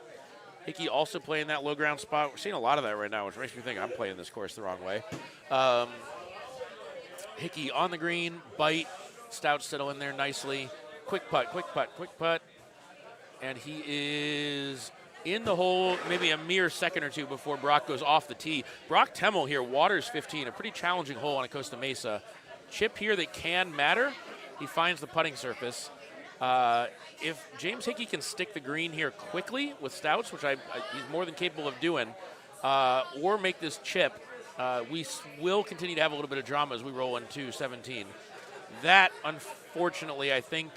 Hickey also playing that low ground spot. We're seeing a lot of that right now, which makes me think I'm playing this course the wrong way. Hickey on the green, bite, stout settle in there nicely. Quick putt, quick putt, quick putt. And he is in the hole maybe a mere second or two before Brock goes off the tee. Brock Temmel here, waters 15, a pretty challenging hole on a Costa Mesa. Chip here that can matter. He finds the putting surface. If James Hickey can stick the green here quickly with stouts, which he's more than capable of doing, or make this chip, we will continue to have a little bit of drama as we roll into 17. That, unfortunately, I think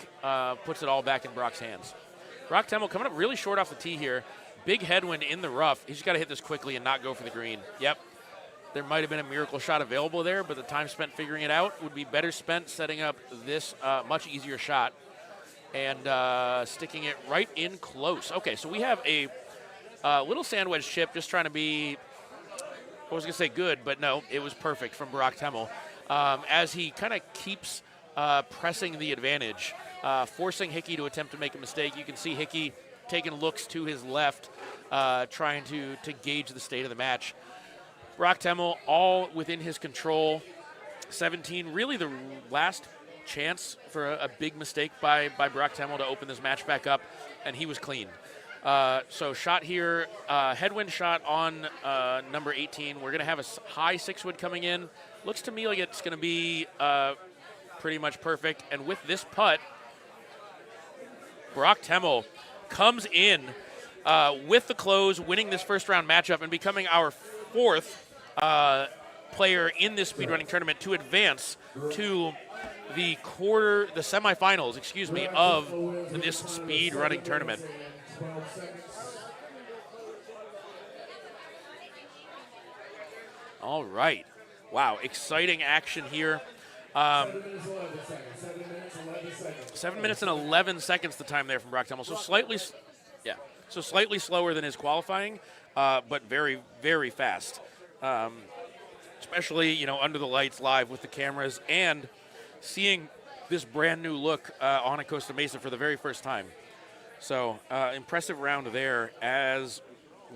puts it all back in Brock's hands. Brock Temmel coming up really short off the tee here. Big headwind in the rough. He's got to hit this quickly and not go for the green. Yep. There might have been a miracle shot available there, but the time spent figuring it out would be better spent setting up this much easier shot and sticking it right in close. Okay, so we have a little sand wedge chip just trying to be, I was going to say good, but no, it was perfect from Brock Temmel as he kind of keeps pressing the advantage. Forcing Hickey to attempt to make a mistake. You can see Hickey taking looks to his left, trying to gauge the state of the match. Brock Temmel, all within his control. 17, really the last chance for a big mistake by Brock Temmel to open this match back up, and he was clean. So shot here, headwind shot on number 18. We're going to have a high 6-wood coming in. Looks to me like it's going to be pretty much perfect. And with this putt, Brock Temmel comes in with the close, winning this first round matchup and becoming our 4th player in this speedrunning tournament to advance to the semifinals, of this speedrunning tournament. All right. Wow, exciting action here. 7 minutes and 11 seconds the time there from Brock Temmel. So slightly slower than his qualifying, but very, very fast. Especially, under the lights live with the cameras and seeing this brand new look on a Costa Mesa for the very first time. So impressive round there as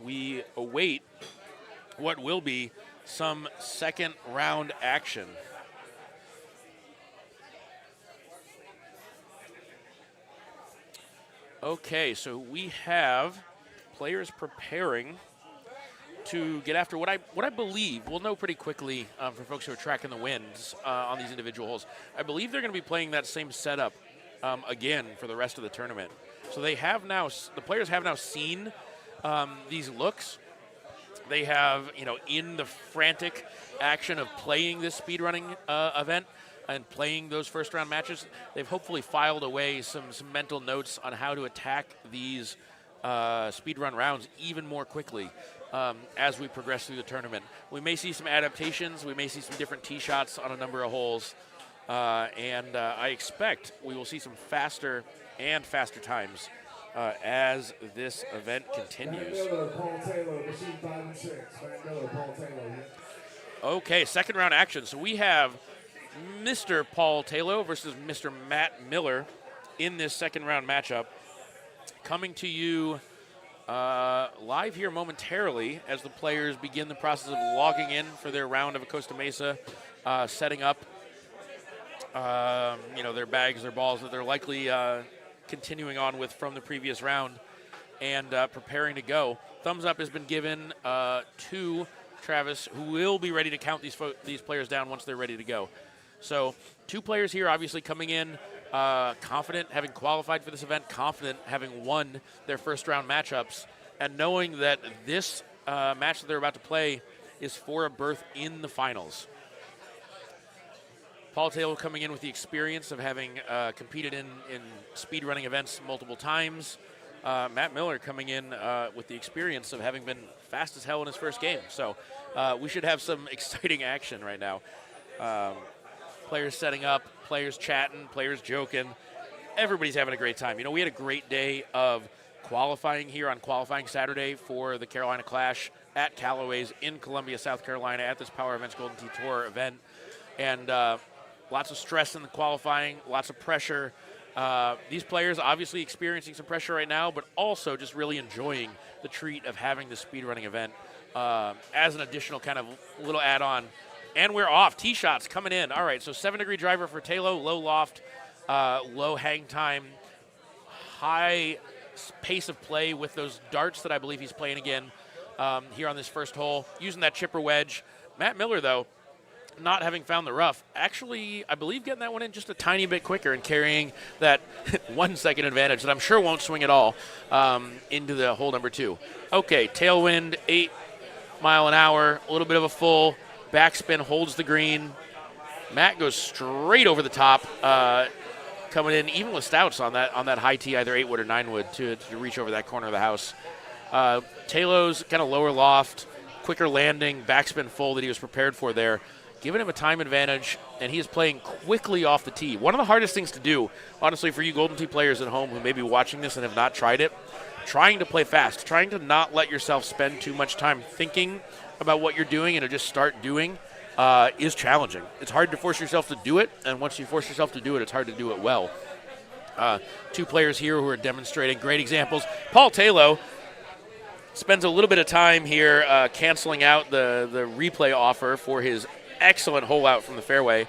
we await what will be some second round action. Okay, so we have players preparing to get after what I believe we'll know pretty quickly for folks who are tracking the wins on these individual holes. I believe they're going to be playing that same setup again for the rest of the tournament. So the players have now seen these looks. They have, in the frantic action of playing this speedrunning event and playing those first round matches, they've hopefully filed away some mental notes on how to attack these speedrun rounds even more quickly as we progress through the tournament. We may see some adaptations. We may see some different tee shots on a number of holes. And I expect we will see some faster times as this event continues. Okay, second round action. So we have Mr. Paul Taylor versus Mr. Matt Miller in this second round matchup. Coming to you live here momentarily as the players begin the process of logging in for their round of a Costa Mesa, setting up their bags, their balls that they're likely continuing on with from the previous round and preparing to go. Thumbs up has been given to Travis, who will be ready to count these players down once they're ready to go. So 2 players here obviously coming in confident, having qualified for this event, confident, having won their first round matchups, and knowing that this match that they're about to play is for a berth in the finals. Paul Taylor coming in with the experience of having competed in speedrunning events multiple times. Matt Miller coming in with the experience of having been fast as hell in his first game. So we should have some exciting action right now. Players setting up, players chatting, players joking. Everybody's having a great time. We had a great day of qualifying here on qualifying Saturday for the Carolina Clash at Callaway's in Columbia, South Carolina at this Power Events Golden Tee Tour event. And lots of stress in the qualifying, lots of pressure. These players obviously experiencing some pressure right now, but also just really enjoying the treat of having this speedrunning event as an additional kind of little add-on. And we're off. Tee shots coming in. All right, so 7-degree driver for Taylor, low loft, low hang time, high pace of play with those darts that I believe he's playing again here on this first hole, using that chipper wedge. Matt Miller, though, not having found the rough, actually, I believe getting that one in just a tiny bit quicker and carrying that 1 second advantage that I'm sure won't swing at all into the hole number 2. Okay, tailwind, 8 mile an hour, a little bit of a full. Backspin holds the green. Matt goes straight over the top, coming in even with stouts on that high tee, either 8-wood or 9-wood to reach over that corner of the house. Taylor's kind of lower loft, quicker landing, backspin full that he was prepared for there, giving him a time advantage, and he is playing quickly off the tee. One of the hardest things to do, honestly, for you Golden Tee players at home who may be watching this and have not tried it, trying to play fast, trying to not let yourself spend too much time thinking about what you're doing and to just start doing is challenging. It's hard to force yourself to do it, and once you force yourself to do it, it's hard to do it well. 2 players here who are demonstrating great examples. Paul Taylor, spends a little bit of time here canceling out the replay offer for his excellent hole out from the fairway.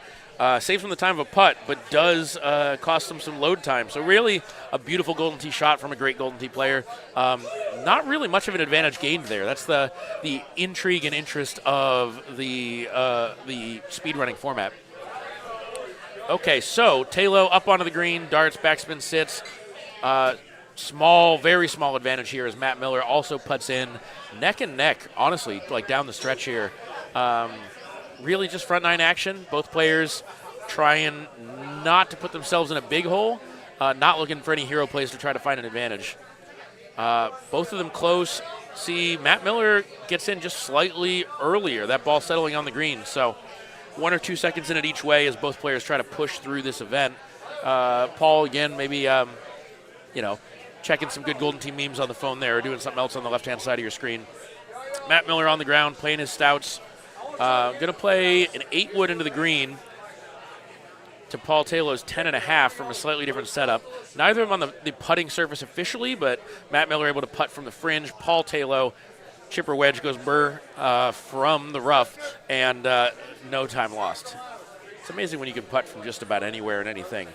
Saves him the time of a putt, but does cost him some load time. So really a beautiful golden tee shot from a great golden tee player. Not really much of an advantage gained there. That's the intrigue and interest of the speedrunning format. Okay, so Taylor up onto the green, darts, backspin, sits. Very small advantage here as Matt Miller also putts in neck and neck, honestly, like down the stretch here. Really just front nine action. Both players trying not to put themselves in a big hole, not looking for any hero plays to try to find an advantage. Both of them close. See, Matt Miller gets in just slightly earlier, that ball settling on the green. So 1 or 2 seconds in it each way as both players try to push through this event. Paul, again, maybe, checking some good Golden Tee memes on the phone there or doing something else on the left-hand side of your screen. Matt Miller on the ground, playing his stouts. Going to play an 8-wood into the green to Paul Taylor's 10.5 from a slightly different setup. Neither of them on the putting surface officially, but Matt Miller able to putt from the fringe. Paul Taylor, chipper wedge goes burr from the rough, and no time lost. It's amazing when you can putt from just about anywhere and anything.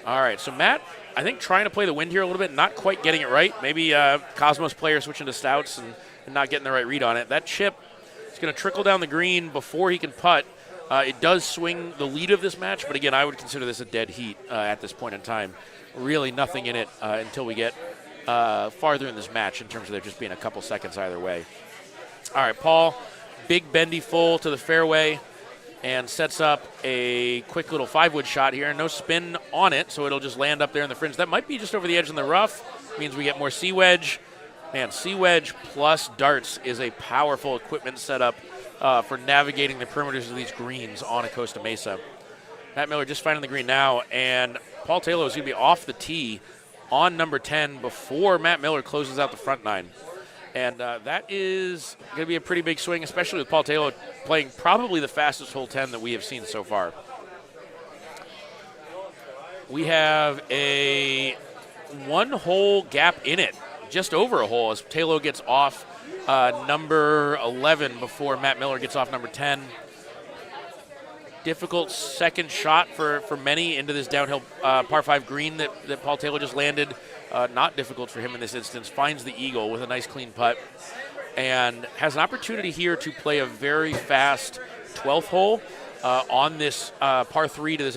All right, so Matt, I think trying to play the wind here a little bit, not quite getting it right. Maybe Cosmos player switching to stouts and not getting the right read on it. That chip is going to trickle down the green before he can putt. It does swing the lead of this match, but again, I would consider this a dead heat at this point in time. Really nothing in it until we get farther in this match in terms of there just being a couple seconds either way. All right, Paul, big bendy full to the fairway and sets up a quick little 5-wood shot here. No spin on it, so it'll just land up there in the fringe. That might be just over the edge in the rough. Means we get more C-wedge. Man, C-wedge plus darts is a powerful equipment setup for navigating the perimeters of these greens on a Costa Mesa. Matt Miller just finding the green now, and Paul Taylor is going to be off the tee on number 10 before Matt Miller closes out the front nine. And that is going to be a pretty big swing, especially with Paul Taylor playing probably the fastest hole 10 that we have seen so far. We have a one-hole gap in it, just over a hole, as Taylor gets off number 11 before Matt Miller gets off number 10. Difficult second shot for many into this downhill par 5 green that Paul Taylor just landed. Not difficult for him in this instance. Finds the eagle with a nice clean putt and has an opportunity here to play a very fast 12th hole on this par 3 to this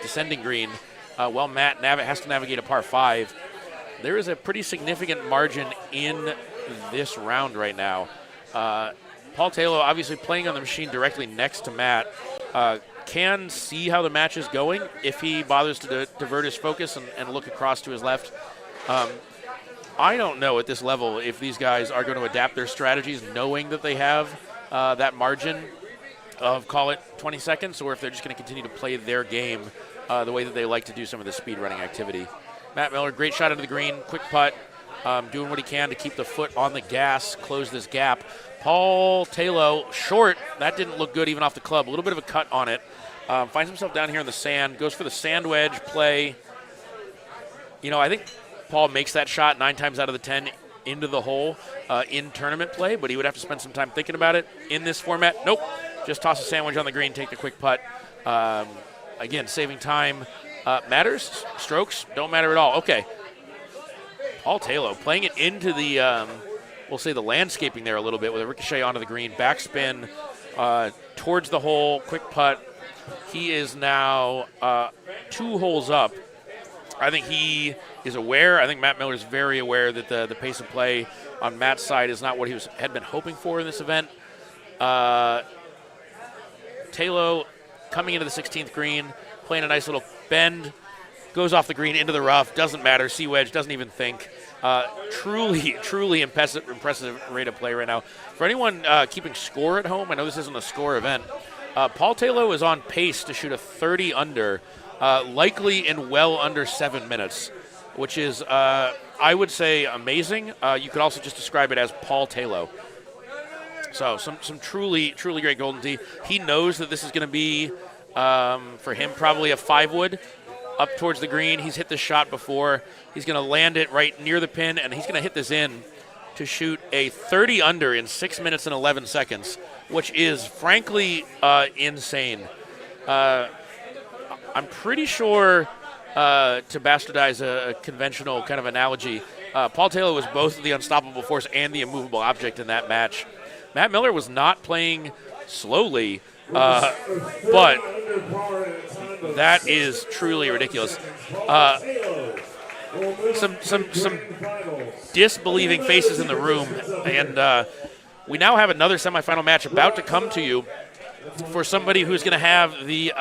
descending green. While Matt has to navigate a par 5. There is a pretty significant margin in this round right now. Paul Taylor obviously playing on the machine directly next to Matt. Can see how the match is going if he bothers to divert his focus and look across to his left. I don't know at this level if these guys are going to adapt their strategies knowing that they have that margin of, call it, 20 seconds, or if they're just going to continue to play their game the way that they like to do some of the speed running activity. Matt Miller, great shot into the green, quick putt, doing what he can to keep the foot on the gas, close this gap. Paul Taylor, short, that didn't look good even off the club. A little bit of a cut on it. Finds himself down here in the sand, goes for the sand wedge play. I think Paul makes that shot 9 times out of the 10 into the hole in tournament play, but he would have to spend some time thinking about it in this format. Nope, just toss a sandwich on the green, take the quick putt. Again, saving time matters. Strokes don't matter at all. Okay, Paul Taylor playing it into the, we'll say the landscaping there a little bit with a ricochet onto the green, backspin towards the hole, quick putt. He is now 2 holes up. I think he is aware. I think Matt Miller is very aware that the pace of play on Matt's side is not what he had been hoping for in this event. Taylor coming into the 16th green, playing a nice little bend, goes off the green into the rough, doesn't matter, C-wedge, doesn't even think. Truly impressive rate of play right now. For anyone keeping score at home, I know this isn't a score event, Paul Taylor is on pace to shoot a 30 under, likely in well under 7 minutes, which is, I would say, amazing. You could also just describe it as Paul Taylor. So some truly great Golden Tee. He knows that this is going to be, for him, probably a 5-wood up towards the green. He's hit this shot before. He's going to land it right near the pin, and he's going to hit this in to shoot a 30 under in 6 minutes and 11 seconds, which is frankly insane. I'm pretty sure, to bastardize a conventional kind of analogy, Paul Taylor was both the unstoppable force and the immovable object in that match. Matt Miller was not playing slowly, but that is truly ridiculous. Some disbelieving faces in the room, and we now have another semifinal match about to come to you for somebody who's going to have the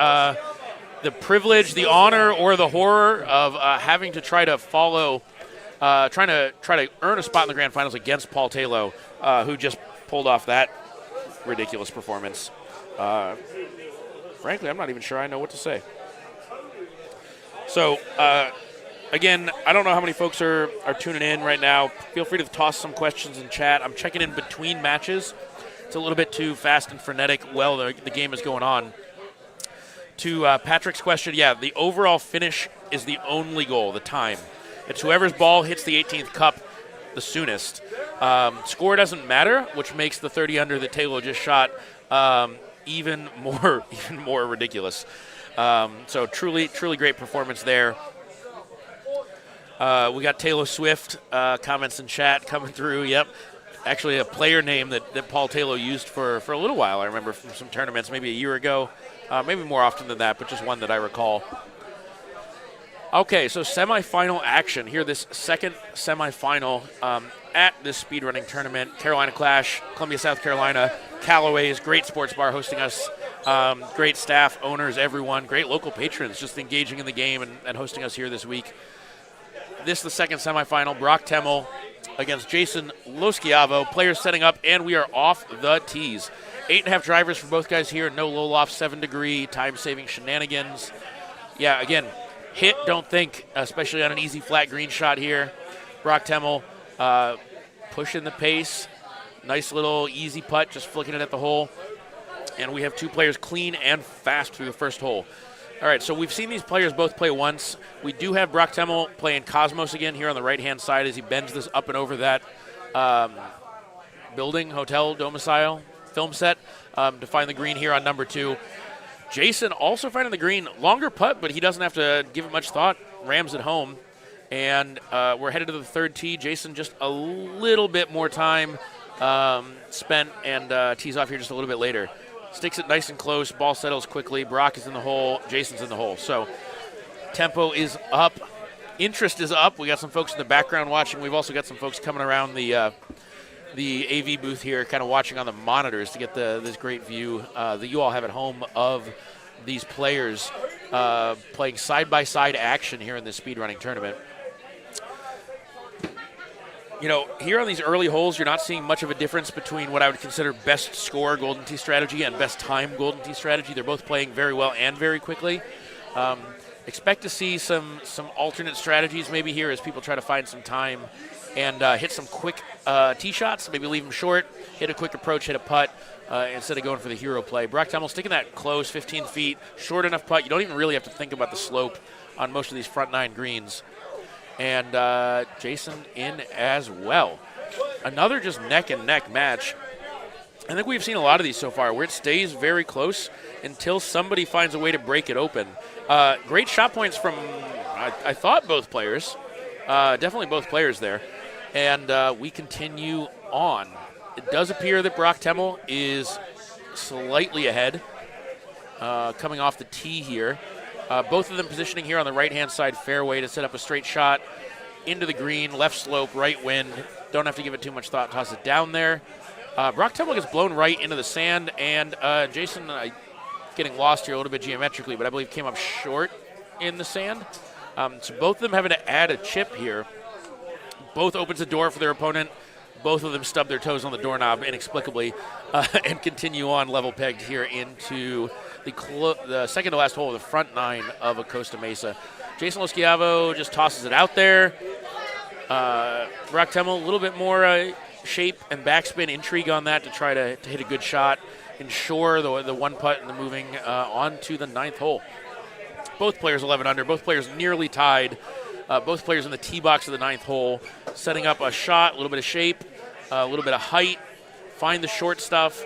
privilege, the honor, or the horror of having to try to follow, trying to earn a spot in the grand finals against Paul Taylor, who just pulled off that ridiculous performance. Frankly, I'm not even sure I know what to say. So, again, I don't know how many folks are tuning in right now. Feel free to toss some questions in chat. I'm checking in between matches. It's a little bit too fast and frenetic while the game is going on. To Patrick's question, yeah, the overall finish is the only goal, the time. It's whoever's ball hits the 18th cup the soonest. Score doesn't matter, which makes the 30 under that Taylor just shot even more ridiculous. So truly great performance there. We got Taylor Swift comments in chat coming through. Yep. Actually, a player name that Paul Taylor used for a little while. I remember from some tournaments, maybe a year ago, maybe more often than that, but just one that I recall. Okay, so semifinal action here. This second semifinal at this speedrunning tournament. Carolina Clash, Columbia, South Carolina. Callaway's great sports bar hosting us. Great staff, owners, everyone. Great local patrons just engaging in the game and hosting us here this week. This is the second semifinal. Brock Temmel against Jason Loschiavo. Players setting up, and we are off the tees. 8.5 drivers for both guys here. No low-loft, 7-degree, time-saving shenanigans. Yeah, again, hit, don't think, especially on an easy flat green shot here. Brock Temmel pushing the pace. Nice little easy putt, just flicking it at the hole. And we have two players clean and fast through the first hole. All right, so we've seen these players both play once. We do have Brock Temmel playing Cosmos again here on the right-hand side as he bends this up and over that building, hotel, domicile, film set to find the green here on number 2. Jason also finding the green. Longer putt, but he doesn't have to give it much thought. Rams it home. And we're headed to the third tee. Jason just a little bit more time spent and tees off here just a little bit later. Sticks it nice and close. Ball settles quickly. Brock is in the hole. Jason's in the hole. So tempo is up. Interest is up. We got some folks in the background watching. We've also got some folks coming around the AV booth here, kind of watching on the monitors to get this great view that you all have at home of these players playing side-by-side action here in this speedrunning tournament. You know, here on these early holes, you're not seeing much of a difference between what I would consider best score Golden Tee strategy and best time Golden Tee strategy. They're both playing very well and very quickly. Expect to see some alternate strategies maybe here as people try to find some time and hit some quick tee shots, maybe leave them short, hit a quick approach, hit a putt, instead of going for the hero play. Brock Temmel sticking that close, 15 feet, short enough putt. You don't even really have to think about the slope on most of these front 9 greens. And Jason in as well. Another just neck-and-neck match. I think we've seen a lot of these so far where it stays very close until somebody finds a way to break it open. Great shot points from, I thought, both players. Definitely both players there. And we continue on. It does appear that Brock Temmel is slightly ahead coming off the tee here. Both of them positioning here on the right-hand side fairway to set up a straight shot into the green, left slope, right wind. Don't have to give it too much thought. Toss it down there. Brock Temmel gets blown right into the sand, and Jason, getting lost here a little bit geometrically, but I believe came up short in the sand. So both of them having to add a chip here. Both opens the door for their opponent. Both of them stub their toes on the doorknob inexplicably and continue on level pegged here into the second to last hole of the front 9 of a Costa Mesa. Jason Loschiavo just tosses it out there. Brock Temmel, a little bit more shape and backspin intrigue on that to try to hit a good shot, ensure the one putt and the moving on to the 9th hole. Both players 11 under, both players nearly tied. Both players in the tee box of the 9th hole, setting up a shot, a little bit of shape, a little bit of height, find the short stuff,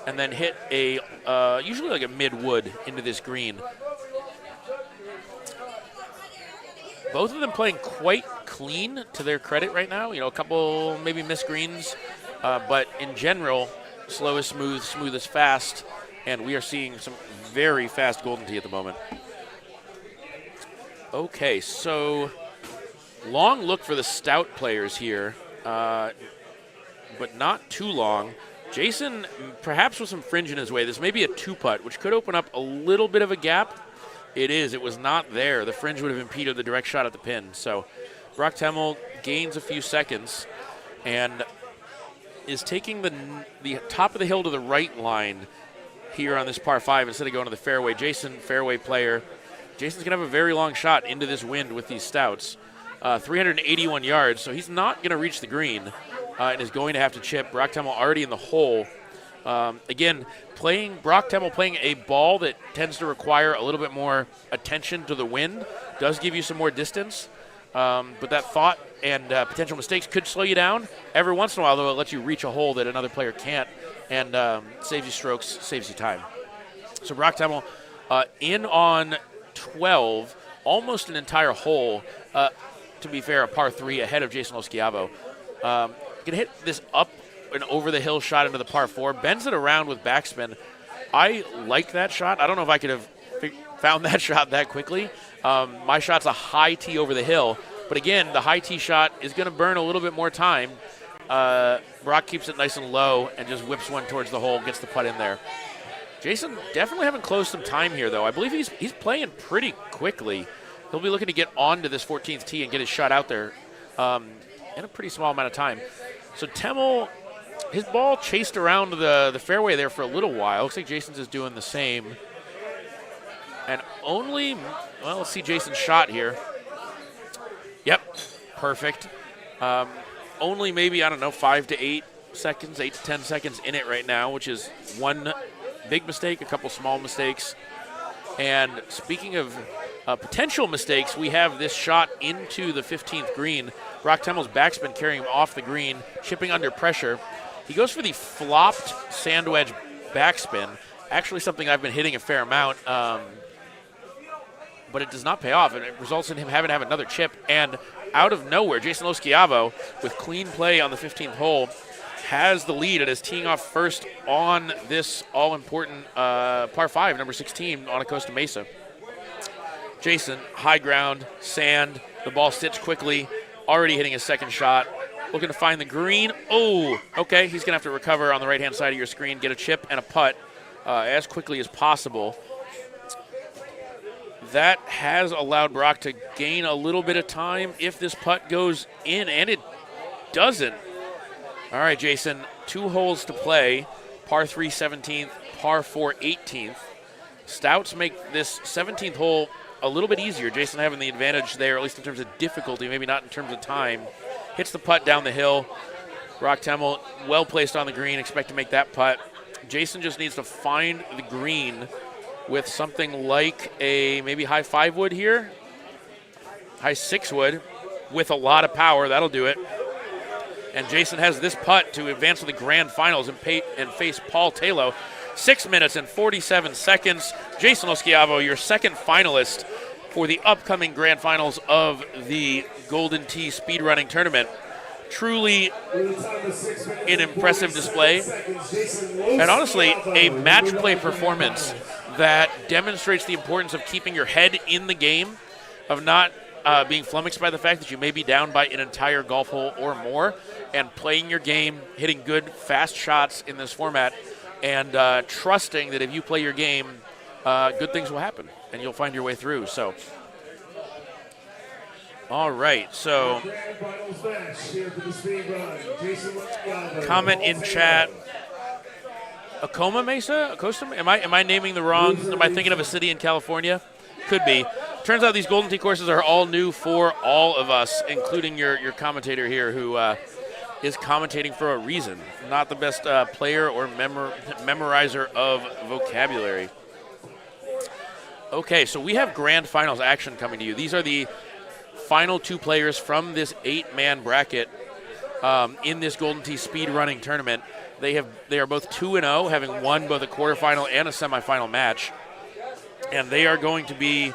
and then hit a usually like a mid-wood into this green. Both of them playing quite clean to their credit right now. You know, a couple maybe missed greens, but in general, slow is smooth, smooth is fast, and we are seeing some very fast Golden Tee at the moment. Okay, so long look for the stout players here, but not too long. Jason, perhaps with some fringe in his way. This may be a two-putt, which could open up a little bit of a gap. It is. It was not there. The fringe would have impeded the direct shot at the pin. So Brock Temmel gains a few seconds and is taking the top of the hill to the right line here on this par 5 instead of going to the fairway. Jason, fairway player. Jason's going to have a very long shot into this wind with these stouts. 381 yards, so he's not going to reach the green and is going to have to chip. Brock Temmel already in the hole. Again, Brock Temmel playing a ball that tends to require a little bit more attention to the wind does give you some more distance. But that thought and potential mistakes could slow you down every once in a while, though it lets you reach a hole that another player can't and saves you strokes, saves you time. So Brock Temmel in on 12, almost an entire hole. To be fair, a par 3 ahead of Jason Loschiavo. Can hit this up and over the hill shot into the par 4, bends it around with backspin. I like that shot. I don't know if I could have found that shot that quickly. My shot's a high tee over the hill, but again, the high tee shot is going to burn a little bit more time. Brock keeps it nice and low and just whips one towards the hole, gets the putt in there. Jason definitely having closed some time here, though. I believe he's playing pretty quickly. He'll be looking to get onto this 14th tee and get his shot out there in a pretty small amount of time. So Temmel, his ball chased around the fairway there for a little while. Looks like Jason's is doing the same. And let's see Jason's shot here. Yep, perfect. Only maybe, 5 to 8 seconds, 8 to 10 seconds in it right now, which is one big mistake, a couple small mistakes. And speaking of potential mistakes, we have this shot into the 15th green. Brock Temmel's backspin carrying him off the green, chipping under pressure. He goes for the flopped sand wedge backspin, actually something I've been hitting a fair amount, but it does not pay off, and it results in him having to have another chip. And out of nowhere, Jason Loschiavo, with clean play on the 15th hole, has the lead and is teeing off first on this all-important par 5, number 16, on a Costa Mesa. Jason, high ground, sand, the ball sits quickly, already hitting his second shot, looking to find the green. Oh, okay, he's going to have to recover on the right-hand side of your screen, get a chip and a putt as quickly as possible. That has allowed Brock to gain a little bit of time if this putt goes in, and it doesn't. All right, Jason, 2 holes to play, par 3 17th, par 4 18th. Stouts make this 17th hole a little bit easier. Jason having the advantage there, at least in terms of difficulty, maybe not in terms of time. Hits the putt down the hill. Brock Temmel well placed on the green, expect to make that putt. Jason just needs to find the green with something like a maybe high 5 wood here, high 6 wood with a lot of power. That'll do it. And Jason has this putt to advance to the grand finals and face Paul Taylor. 6 minutes and 47 seconds. Jason Loschiavo, your second finalist for the upcoming grand finals of the Golden Tee speedrunning tournament. Truly an impressive display. And honestly, a match play performance that demonstrates the importance of keeping your head in the game, of not being flummoxed by the fact that you may be down by an entire golf hole or more, and playing your game, hitting good, fast shots in this format, and trusting that if you play your game, good things will happen, and you'll find your way through. So, all right, so comment in chat. Acoma Mesa? Costa? Am I naming the wrong? Am I thinking of a city in California? Could be. Turns out these Golden Tee courses are all new for all of us, including your commentator here, who is commentating for a reason. Not the best player or memorizer of vocabulary. Okay, so we have grand finals action coming to you. These are the final 2 players from this 8-man bracket. in this Golden Tee speed running tournament. They are both 2-0, having won both a quarterfinal and a semifinal match, and they are going to be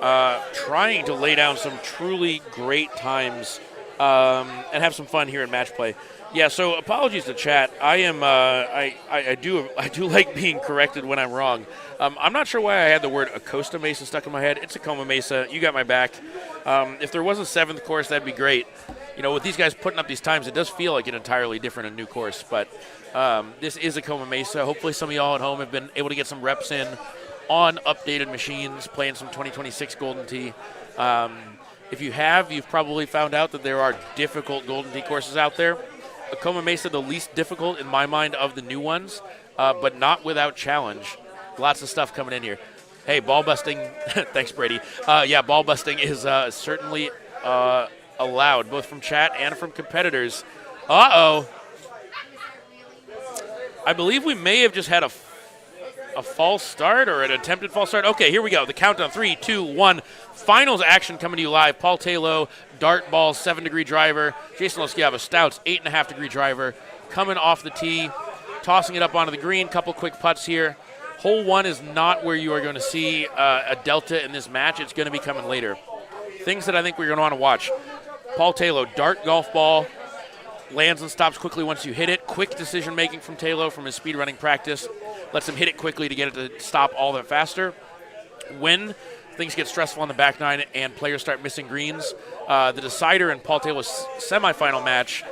trying to lay down some truly great times and have some fun here in match play. Yeah, so apologies to chat. I do like being corrected when I'm wrong. I'm not sure why I had the word Acosta Mesa stuck in my head. It's Acoma Mesa. You got my back. If there was a 7th course, that'd be great. With these guys putting up these times, it does feel like an entirely different and new course. But this is Acoma Mesa. Hopefully some of y'all at home have been able to get some reps in on updated machines, playing some 2026 Golden Tee. If you have, you've probably found out that there are difficult Golden Tee courses out there. Acoma Mesa, the least difficult in my mind of the new ones, but not without challenge. Lots of stuff coming in here. Hey, ball busting. Thanks, Brady. Ball busting is certainly allowed, both from chat and from competitors. Uh-oh. I believe we may have just had a false start or an attempted false start. Okay, here we go. The countdown, 3, 2, 1. Finals action coming to you live. Paul Taylor, dart ball, 7-degree driver. Jason Loschiava, Stouts, 8.5-degree driver. Coming off the tee, tossing it up onto the green. Couple quick putts here. Hole 1 is not where you are going to see a delta in this match. It's going to be coming later. Things that I think we're going to want to watch. Paul Taylor, dart golf ball. Lands and stops quickly once you hit it. Quick decision-making from Taylor from his speed running practice. Lets him hit it quickly to get it to stop all that faster. When things get stressful on the back nine and players start missing greens, the decider in Paul Taylor's semifinal match,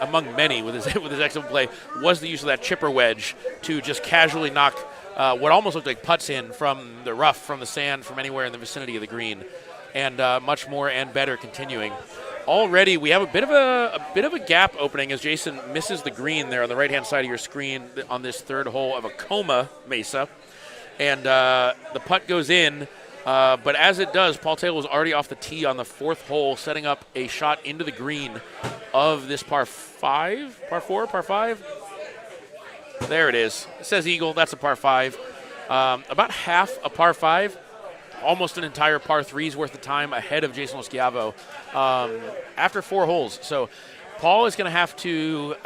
among many with his excellent play, was the use of that chipper wedge to just casually knock what almost looked like putts in from the rough, from the sand, from anywhere in the vicinity of the green. And much more and better continuing. Already, we have a bit of a gap opening as Jason misses the green there on the right-hand side of your screen on this 3rd hole of Acoma Mesa, and the putt goes in. But as it does, Paul Taylor was already off the tee on the 4th hole, setting up a shot into the green of this par 5. There it is. It says eagle. That's a par 5. About half a par 5. Almost an entire par 3's worth of time ahead of Jason Loschiavo after 4 holes. So Paul is going to have to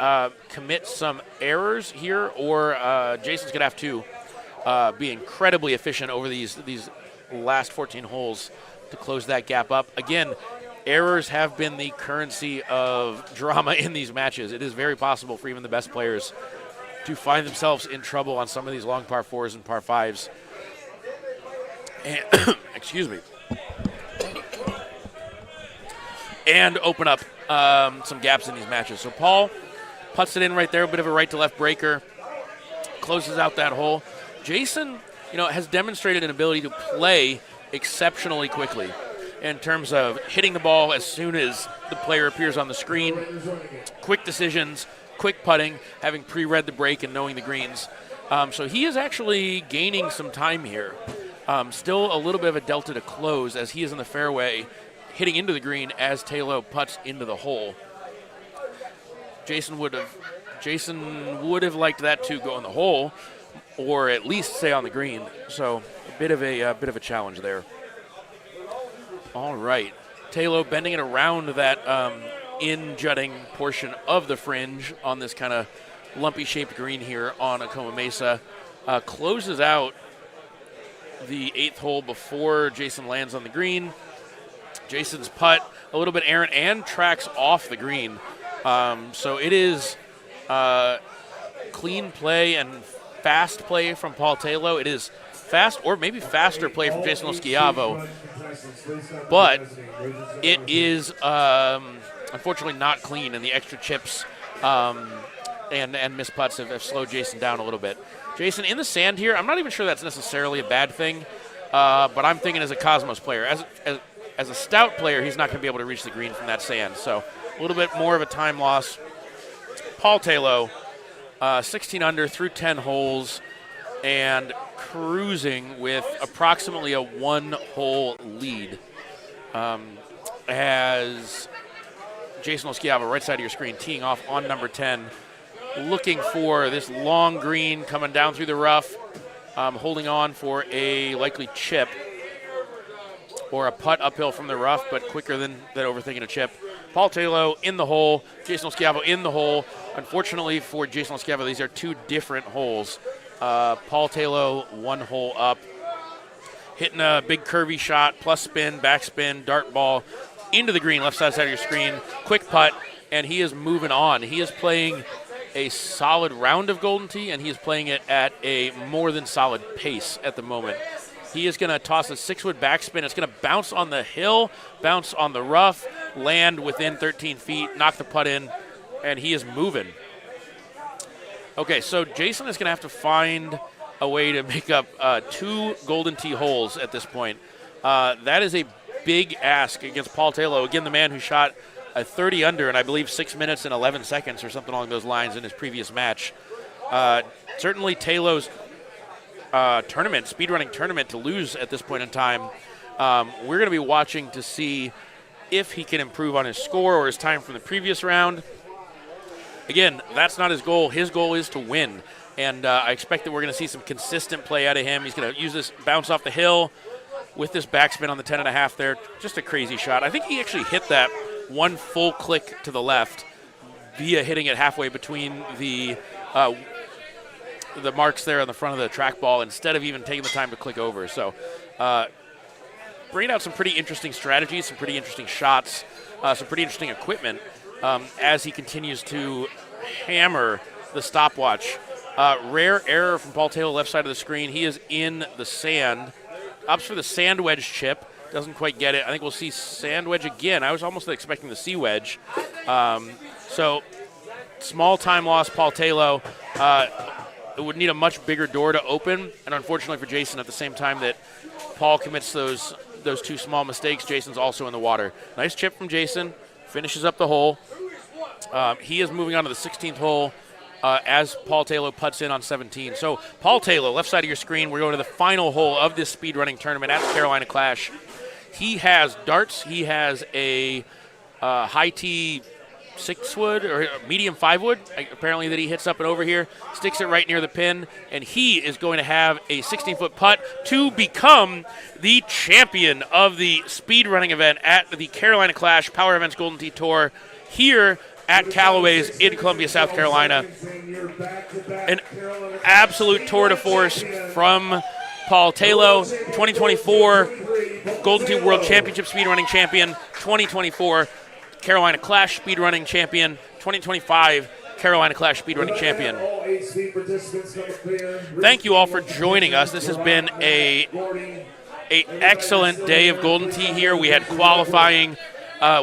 commit some errors here, or Jason's going to have to be incredibly efficient over these last 14 holes to close that gap up. Again, errors have been the currency of drama in these matches. It is very possible for even the best players to find themselves in trouble on some of these long par 4s and par 5s. And excuse me. And open up some gaps in these matches. So Paul puts it in right there, a bit of a right to left breaker, closes out that hole. Jason, has demonstrated an ability to play exceptionally quickly in terms of hitting the ball as soon as the player appears on the screen, quick decisions, quick putting, having pre-read the break and knowing the greens. So he is actually gaining some time here. Still a little bit of a delta to close as he is in the fairway, hitting into the green as Taylor putts into the hole. Jason would have liked that to go in the hole, or at least stay on the green. So a bit of a challenge there. All right, Taylor bending it around that in-jutting portion of the fringe on this kind of lumpy-shaped green here on Acoma Mesa, closes out the 8th hole before Jason lands on the green. Jason's putt a little bit errant and tracks off the green. So it is clean play and fast play from Paul Taylor. It is fast or maybe faster play from Jason Loschiavo. But it is unfortunately not clean, and the extra chips and missed putts have slowed Jason down a little bit. Jason in the sand here, I'm not even sure that's necessarily a bad thing, but I'm thinking as a Cosmos player. As a stout player, he's not going to be able to reach the green from that sand. So a little bit more of a time loss. Paul Taylor, 16 under through 10 holes, and cruising with approximately a 1-hole lead. As Jason Loschiavo, right side of your screen, teeing off on number 10, looking for this long green coming down through the rough, holding on for a likely chip or a putt uphill from the rough, but quicker than overthinking a chip. Paul Taylor in the hole, Jason Schiavo in the hole. Unfortunately for Jason Schiavo, these are two different holes. Paul Taylor, one hole up, hitting a big curvy shot, plus spin, backspin, dart ball into the green, left side of your screen, quick putt, and he is moving on. He is playing a solid round of Golden Tee, and he is playing it at a more than solid pace at the moment. He is going to toss a 6-wood backspin. It's going to bounce on the hill, bounce on the rough, land within 13 feet, knock the putt in, and he is moving. Okay, so Jason is going to have to find a way to make up 2 Golden Tee holes at this point. That is a big ask against Paul Taylor. Again, the man who shot a 30 under in, I believe, 6 minutes and 11 seconds or something along those lines in his previous match. Certainly Taylor's speedrunning tournament to lose at this point in time. We're going to be watching to see if he can improve on his score or his time from the previous round. Again, that's not his goal. His goal is to win. And I expect that we're going to see some consistent play out of him. He's going to use this bounce off the hill with this backspin on the 10.5 there. Just a crazy shot. I think he actually hit that one full click to the left via hitting it halfway between the marks there on the front of the trackball instead of even taking the time to click over. So bringing out some pretty interesting strategies, some pretty interesting shots, some pretty interesting equipment as he continues to hammer the stopwatch. Rare error from Paul Taylor, left side of the screen. He is in the sand. Opts for the sand wedge chip. Doesn't quite get it. I think we'll see sand wedge again. I was almost expecting the sea wedge. So small time loss, Paul Taylor. It would need a much bigger door to open. And unfortunately for Jason, at the same time that Paul commits those 2 small mistakes, Jason's also in the water. Nice chip from Jason. Finishes up the hole. He is moving on to the 16th hole as Paul Taylor putts in on 17. So Paul Taylor, left side of your screen, we're going to the final hole of this speedrunning tournament at the Carolina Clash. He has darts. He has a high tee 6-wood or medium 5-wood, apparently, that he hits up and over here, sticks it right near the pin, and he is going to have a 16-foot putt to become the champion of the speedrunning event at the Carolina Clash Power Events Golden Tee Tour here at Callaway's in Columbia, South Carolina. An absolute tour de force from Paul Taylor, 2024 Golden Tee World Championship speedrunning champion, 2024 Carolina Clash speedrunning champion, 2025 Carolina Clash speedrunning champion. Thank you all for joining us. This has been a excellent day of Golden Tee here. We had qualifying.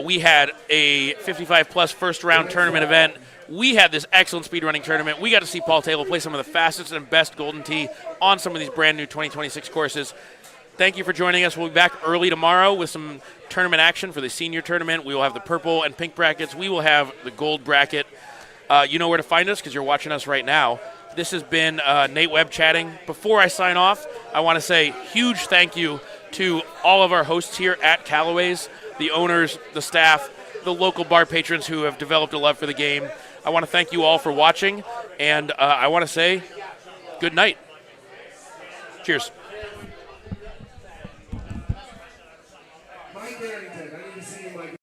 We had a 55-plus first-round tournament event. We had this excellent speedrunning tournament. We got to see Paul Taylor play some of the fastest and best Golden Tee on some of these brand-new 2026 courses. Thank you for joining us. We'll be back early tomorrow with some tournament action for the senior tournament. We will have the purple and pink brackets. We will have the gold bracket. You know where to find us because you're watching us right now. This has been Nate Webb chatting. Before I sign off, I want to say huge thank you to all of our hosts here at Callaway's, the owners, the staff, the local bar patrons who have developed a love for the game. I want to thank you all for watching, and I want to say good night. Cheers. Mike Harrington, I need to see you, Mike.